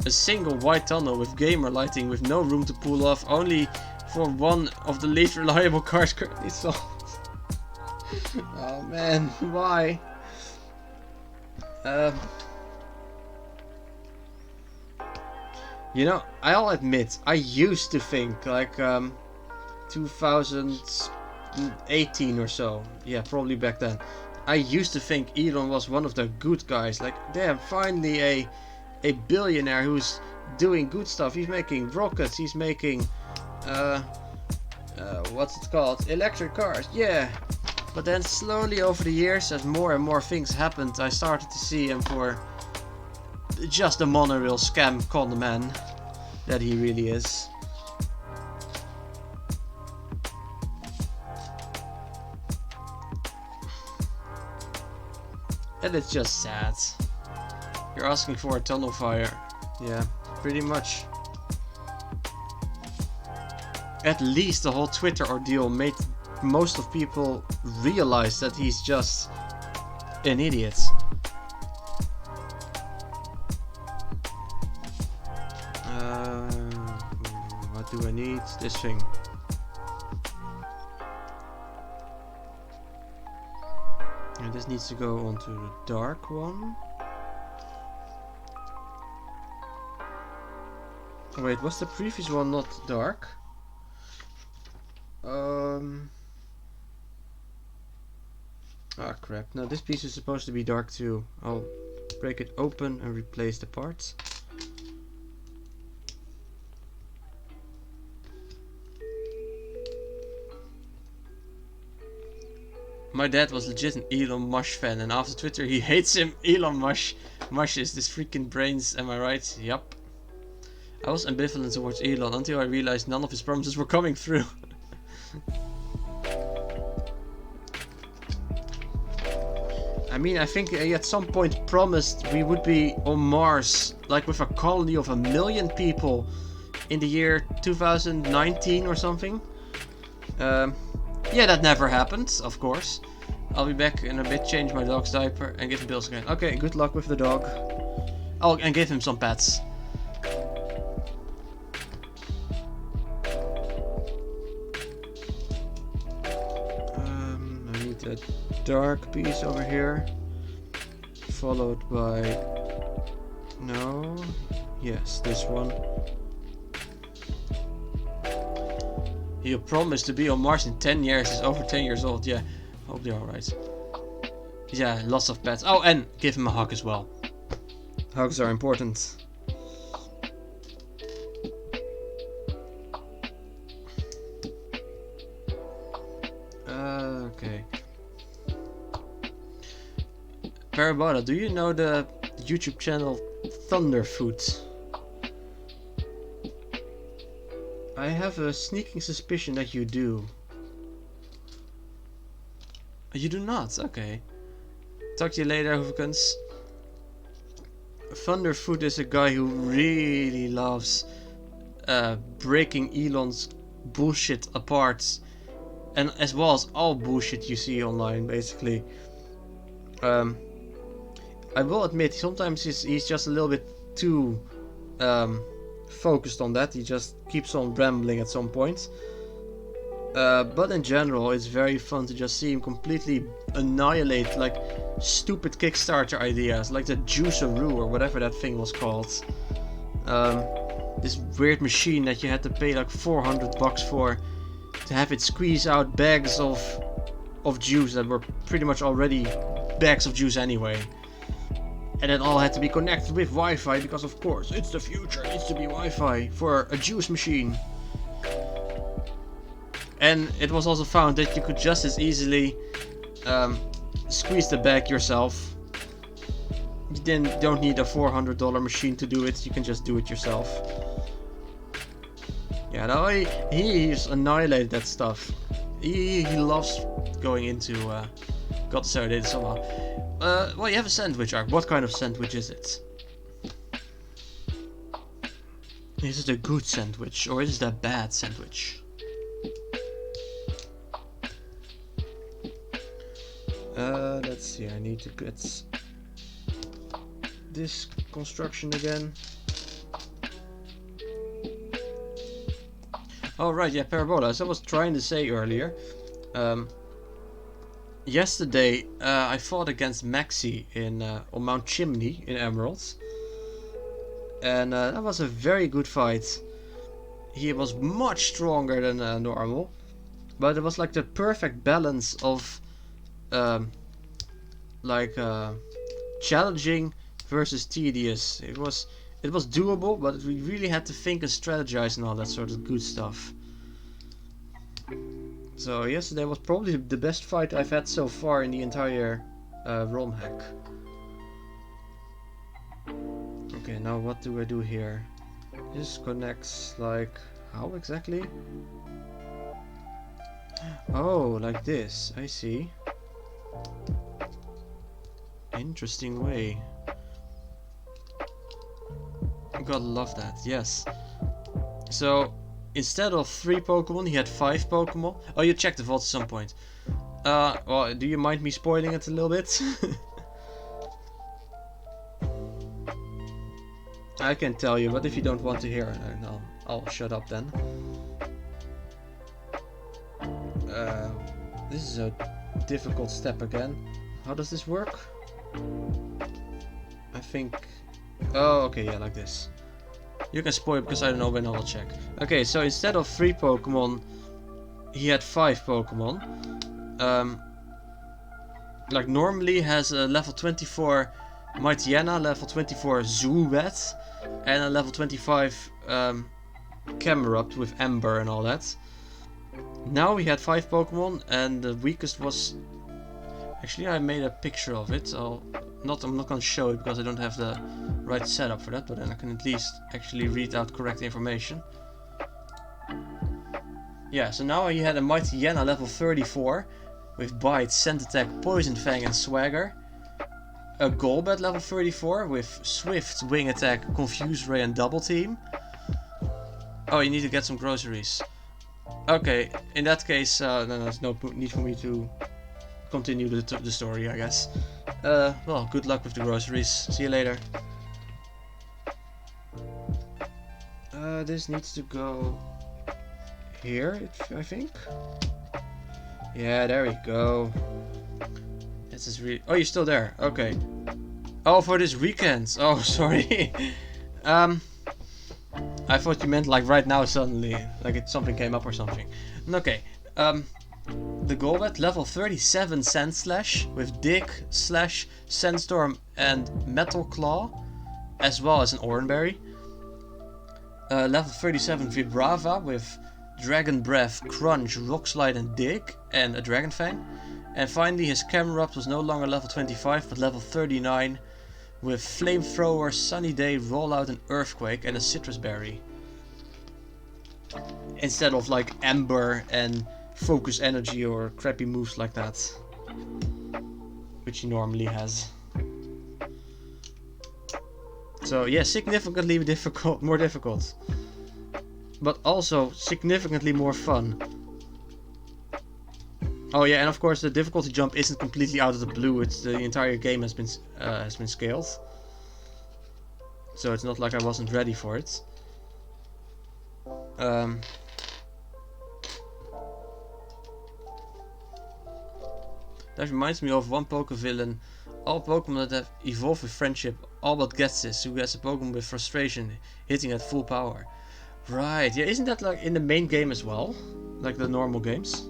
A single white tunnel with gamer lighting with no room to pull off, only for one of the least reliable cars currently sold. Oh man, why? You know, I'll admit, I used to think like 2018 or so, yeah, probably back then, I used to think Elon was one of the good guys, like, damn, finally a billionaire who's doing good stuff. He's making rockets, he's making what's it called, electric cars, yeah. But then slowly over the years, as more and more things happened, I started to see him for just a monorail scam con man that he really is. And it's just sad. You're asking for a tunnel fire. Yeah, pretty much. At least the whole Twitter ordeal made most of people realize that he's just an idiot. What do I need? This thing. And this needs to go onto the dark one. Wait, was the previous one not dark? Ah, crap. No, this piece is supposed to be dark too. I'll break it open and replace the parts. My dad was legit an Elon Musk fan, and after Twitter he hates him. Elon Musk. Musk is this freaking brains, am I right? Yup. I was ambivalent towards Elon until I realized none of his promises were coming through. I mean, I think he at some point promised we would be on Mars, like with a colony of 1 million people in the year 2019 or something. Yeah, that never happened, of course. I'll be back in a bit, change my dog's diaper, and give him pills again. Okay, good luck with the dog. Oh, and give him some pets. I need a dark piece over here. Followed by... No... Yes, this one. He promised to be on Mars in 10 years. He's over 10 years old. Yeah, hope they're alright. Yeah, lots of pets. Oh, and give him a hug as well. Hugs are important. Okay. Parabola, do you know the YouTube channel Thunderfoot? I have a sneaking suspicion that you do. You do not? Okay. Talk to you later, Hoofkens. Thunderfoot is a guy who really loves breaking Elon's bullshit apart. And as well as all bullshit you see online, basically. I will admit, sometimes he's just a little bit too focused on that. He just keeps on rambling at some point. But in general, it's very fun to just see him completely annihilate like stupid Kickstarter ideas, like the Juiceroo or whatever that thing was called. This weird machine that you had to pay like $400 for to have it squeeze out bags of juice that were pretty much already bags of juice anyway. And it all had to be connected with Wi-Fi because of course it's the future, it needs to be Wi-Fi for a juice machine. And it was also found that you could just as easily squeeze the bag yourself. You don't need a $400 machine to do it, you can just do it yourself. Yeah, no, he's annihilated that stuff. He loves going into got started somehow. Well, you have a sandwich arc. What kind of sandwich is it? Is it a good sandwich or is it a bad sandwich? Let's see, I need to get this construction again. Oh right, yeah, Parabola, as I was trying to say earlier, yesterday I fought against Maxi on Mount Chimney in Emeralds, and that was a very good fight. He was much stronger than normal, but it was like the perfect balance of challenging versus tedious. It was doable, but we really had to think and strategize and all that sort of good stuff. So yesterday was probably the best fight I've had so far in the entire ROM hack. Okay, now what do I do here? This connects like... how exactly? Oh, like this. I see. Interesting way. Gotta love that, yes. So, instead of 3 Pokemon, he had 5 Pokemon. Oh, you checked the vault at some point. Well, do you mind me spoiling it a little bit? I can tell you, but if you don't want to hear it, I'll shut up then. This is a difficult step again. How does this work? I think... oh, okay, yeah, like this. You can spoil because I don't know when I will check. Okay, so instead of 3 Pokemon, he had 5 Pokemon. Like normally has a level 24 Mightyena, level 24 Zubat, and a level 25 Camerupt with Ember and all that. Now we had 5 Pokemon, and the weakest was... Actually, I made a picture of it. I'm not gonna show it because I don't have the right setup for that, but then I can at least actually read out correct information. Yeah, so now he had a Mightyena level 34 with Bite, Scent Attack, Poison Fang and Swagger. A Golbat level 34 with Swift, Wing Attack, Confuse Ray and Double Team. Oh, you need to get some groceries. Okay, in that case, no, there's no need for me to continue the story, I guess. Well, good luck with the groceries. See you later. This needs to go here, I think. Yeah, there we go. This is really... Oh, you're still there. Okay. Oh, for this weekend. Oh, sorry. I thought you meant like right now suddenly. Like something came up or something. Okay. The Golbat level 37 Sandslash with Dig, Slash, Sandstorm and Metal Claw. As well as an Oranberry. Level 37 Vibrava with Dragon Breath, Crunch, Rock Slide and Dig, and a Dragon Fang. And finally his Camerupt was no longer level 25 but level 39 with Flamethrower, Sunny Day, Rollout and Earthquake and a Citrus Berry. Instead of like Ember and Focus Energy or crappy moves like that. Which he normally has. So yeah, significantly more difficult. But also significantly more fun. Oh yeah, and of course the difficulty jump isn't completely out of the blue. It's the entire game has been scaled. So it's not like I wasn't ready for it. That reminds me of one Pokevillain. All Pokemon that have evolved with friendship all but gets this, who gets a Pokemon with frustration hitting at full power. Right, yeah, isn't that like in the main game as well? Like the normal games?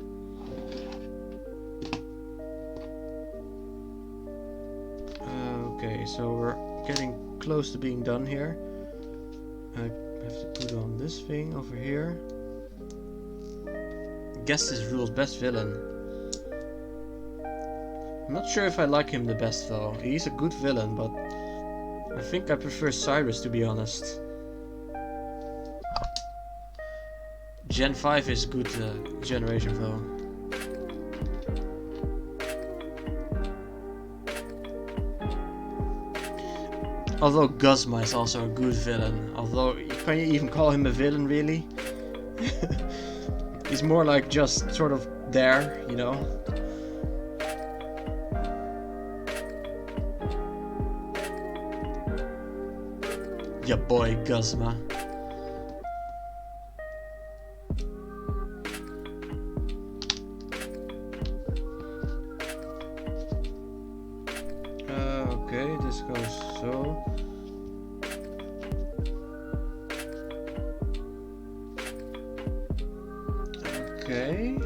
Okay, so we're getting close to being done here. I have to put on this thing over here. Guess this rules best villain. I'm not sure if I like him the best though. He's a good villain, but I think I prefer Cyrus to be honest. Gen 5 is good generation though. Although Guzma is also a good villain. Although, can you even call him a villain really? He's more like just sort of there, you know? Ya boy, Guzma. Okay, this goes so. Okay.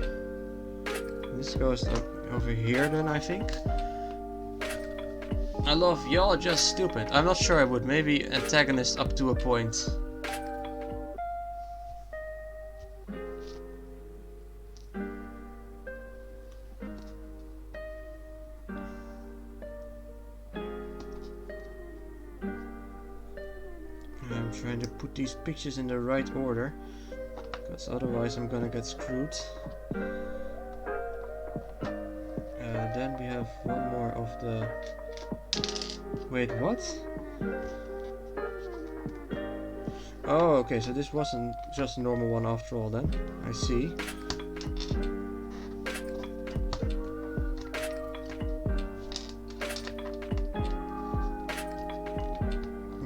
This goes over here then, I think. I love y'all are just stupid. I'm not sure I would. Maybe antagonist up to a point. I'm trying to put these pictures in the right order, because otherwise I'm gonna get screwed. Then we have one more of the... Wait, what? Oh, okay, so this wasn't just a normal one after all then. I see.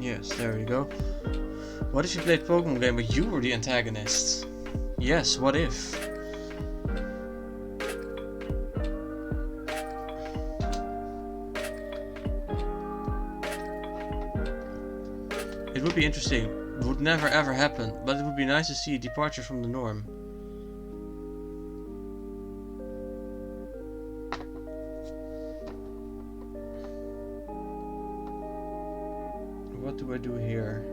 Yes, there we go. What if you played Pokemon game but you were the antagonist? Yes, what if? It would be interesting. would never ever happen, but it would be nice to see a departure from the norm. What do I do here?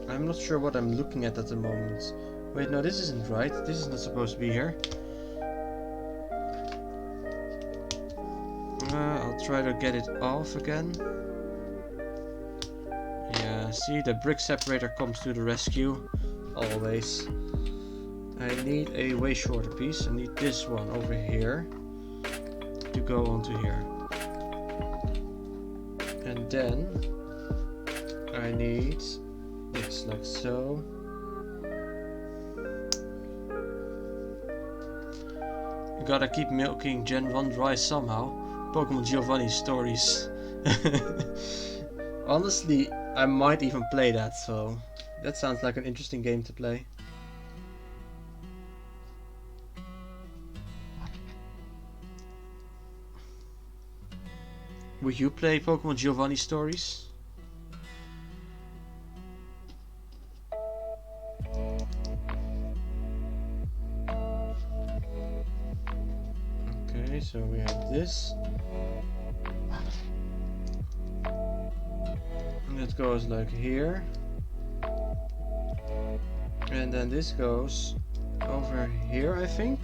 I'm not sure what I'm looking at the moment. Wait, no, this isn't right. This is not supposed to be here. I'll try to get it off again. Yeah, see, the brick separator comes to the rescue. Always. I need a way shorter piece. I need this one over here to go onto here. And then I need this, like so. Gotta keep milking Gen 1 dry somehow. Pokemon Giovanni stories. Honestly, I might even play that, so that sounds like an interesting game to play. Would you play Pokemon Giovanni stories? Okay, so we have this. And it goes like here. And then this goes over here, I think.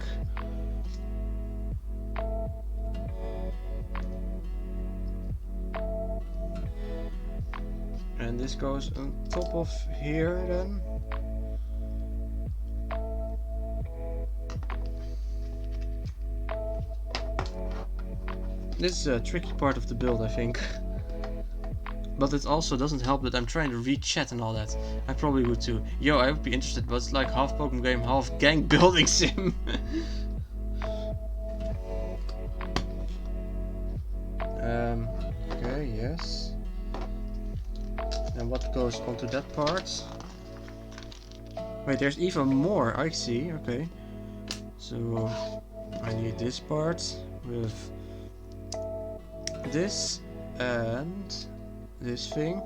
And this goes on top of here then. This is a tricky part of the build, I think. But it also doesn't help that I'm trying to read chat and all that. I probably would too. Yo, I would be interested, but it's like half Pokemon game, half gang building sim. Okay, yes. And what goes onto that part? Wait, there's even more. I see, okay. So I need this part with this and this thing,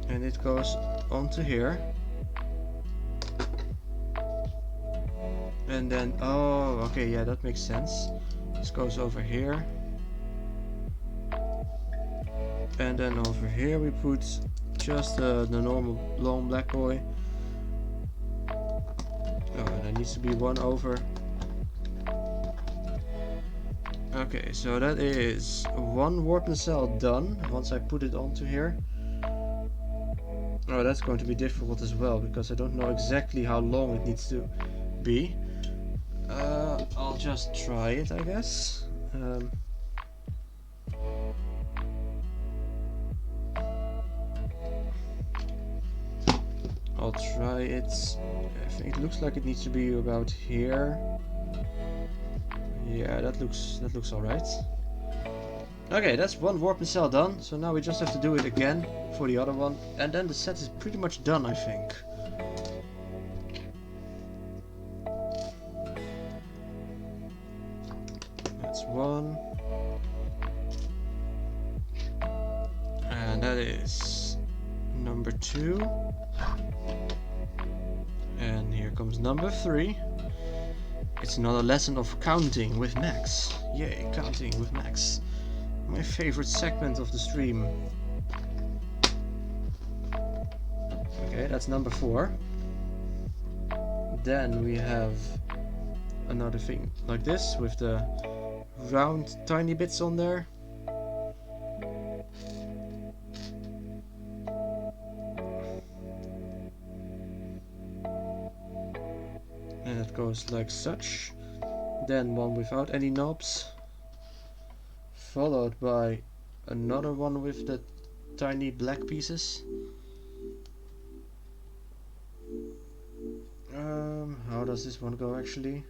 and it goes onto here, and then oh okay, yeah, that makes sense. This goes over here, and then over here we put just the normal long black boy. Oh, and there needs to be one over. Okay, so that is one warp and cell done once I put it onto here. Oh, that's going to be difficult as well because I don't know exactly how long it needs to be. I'll just try it, I guess. I'll try it. I think it looks like it needs to be about here. Yeah, that looks alright. Okay, that's one warp and cell done. So now we just have to do it again for the other one, and then the set is pretty much done, I think. That's one, and that is number 2, and here comes number 3. It's another lesson of counting with Max. Yay, counting with Max. My favorite segment of the stream. Okay, that's number 4. Then we have another thing like this with the round tiny bits on there. And it goes like such. Then one without any knobs, followed by another one with the tiny black pieces. How does this one go actually?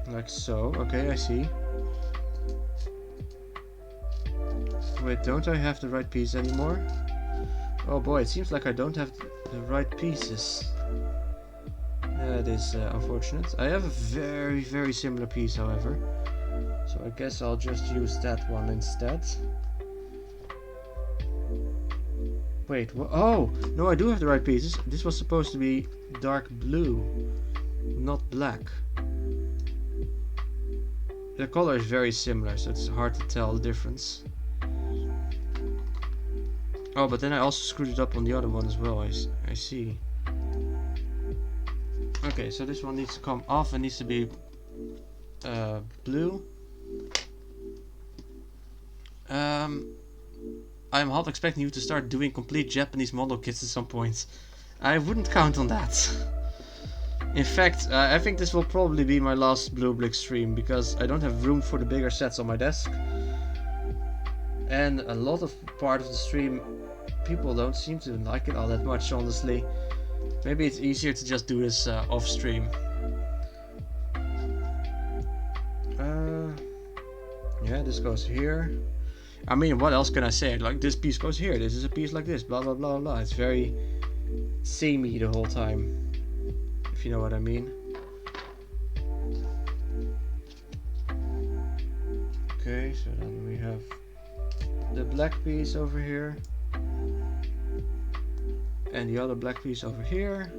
Like so. Okay, I see. Wait, don't I have the right piece anymore? Oh boy, it seems like I don't have the right pieces. That is unfortunate. I have a very similar piece, however. So I guess I'll just use that one instead. Wait, oh! No, I do have the right pieces. This was supposed to be dark blue, not black. The color is very similar, so it's hard to tell the difference. Oh, but then I also screwed it up on the other one as well, I see. Okay, so this one needs to come off and needs to be blue. I'm half expecting you to start doing complete Japanese model kits at some point. I wouldn't count on that. In fact, I think this will probably be my last Bluebrixx stream, because I don't have room for the bigger sets on my desk. And a lot of part of the stream, people don't seem to like it all that much, honestly. Maybe it's easier to just do this off stream. Yeah, this goes here. I mean, what else can I say? Like, this piece goes here, this is a piece like this, blah blah blah blah. It's very samey the whole time, if you know what I mean. Okay, so then we have the black piece over here. And the other black piece over here.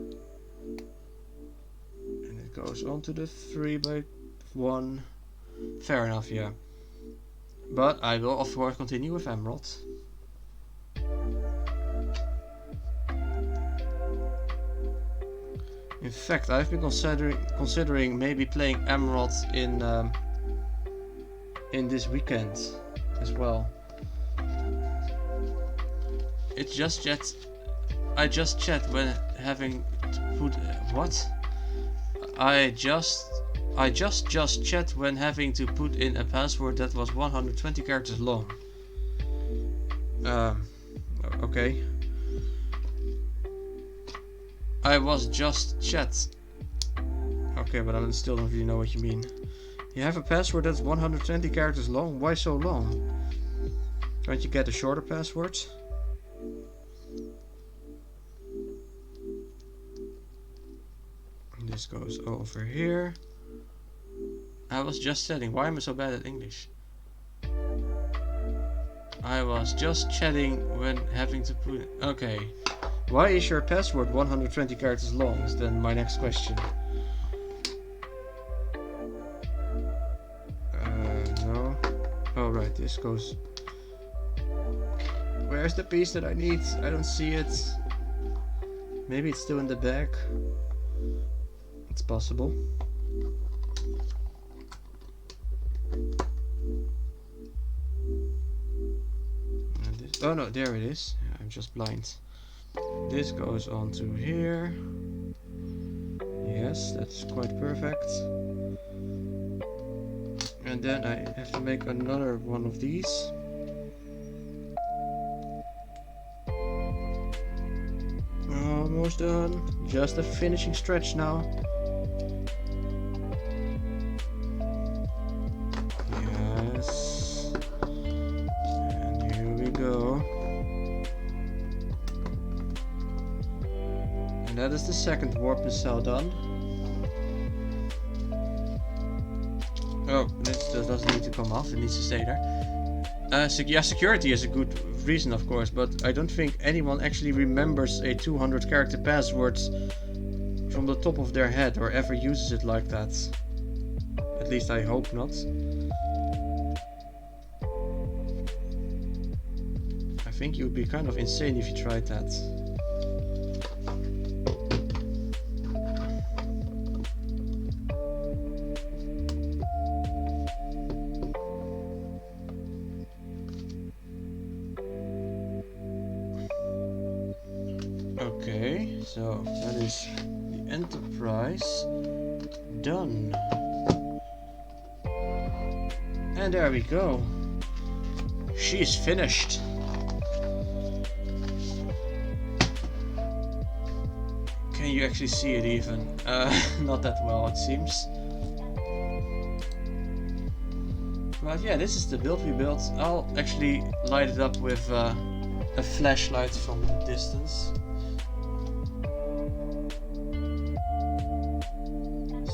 And it goes onto the 3x1. Fair enough, yeah. But I will of course continue with emerald. In fact, I've been considering maybe playing emerald in this weekend as well. It's just yet. I just checked when having to put what? I just checked when having to put in a password that was 120 characters long. Okay. I was just chat. Okay, but I still don't really know what you mean. You have a password that's 120 characters long? Why so long? Can't you get a shorter password? This goes over here. I was just chatting. Why am I so bad at English? I was just chatting when having to put... Okay. Why is your password 120 characters long? Is then my next question. No. Oh right, this goes... Where's the piece that I need? I don't see it. Maybe it's still in the bag. It's possible. Oh no, there it is. I'm just blind. This goes on to here. Yes, that's quite perfect. And then I have to make another one of these. Almost done. Just a finishing stretch now. Yes. And here we go. And that is the second warp cell done. Oh, this doesn't need to come off, it needs to stay there. Yeah, security is a good reason, of course, but I don't think anyone actually remembers a 200 character password from the top of their head or ever uses it like that. At least I hope not. I think you would be kind of insane if you tried that. Okay, so that is the Enterprise done. And there we go. She's finished. Can you actually see it even? Not that well, it seems. But yeah, this is the build we built. I'll actually light it up with a flashlight from a distance.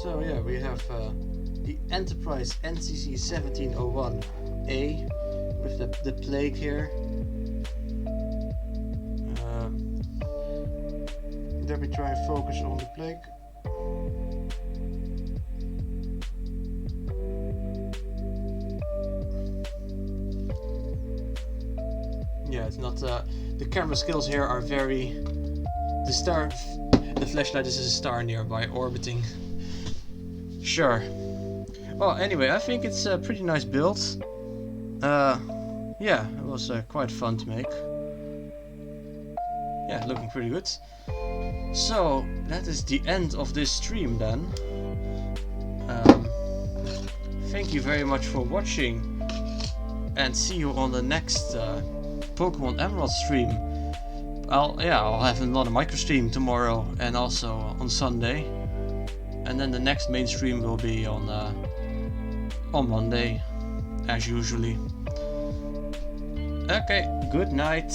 So yeah, we have the Enterprise NCC 1701A with the plague here. Let me try and focus on the plague. Yeah, it's not. The camera skills here are very. The flashlight is a star nearby orbiting. Sure. Well, anyway, I think it's a pretty nice build. Yeah, it was quite fun to make. Yeah, looking pretty good. So that is the end of this stream then. Thank you very much for watching, and see you on the next Pokemon Emerald stream. I'll have another micro stream tomorrow and also on Sunday, and then the next main stream will be on Monday, as usually. Okay, good night.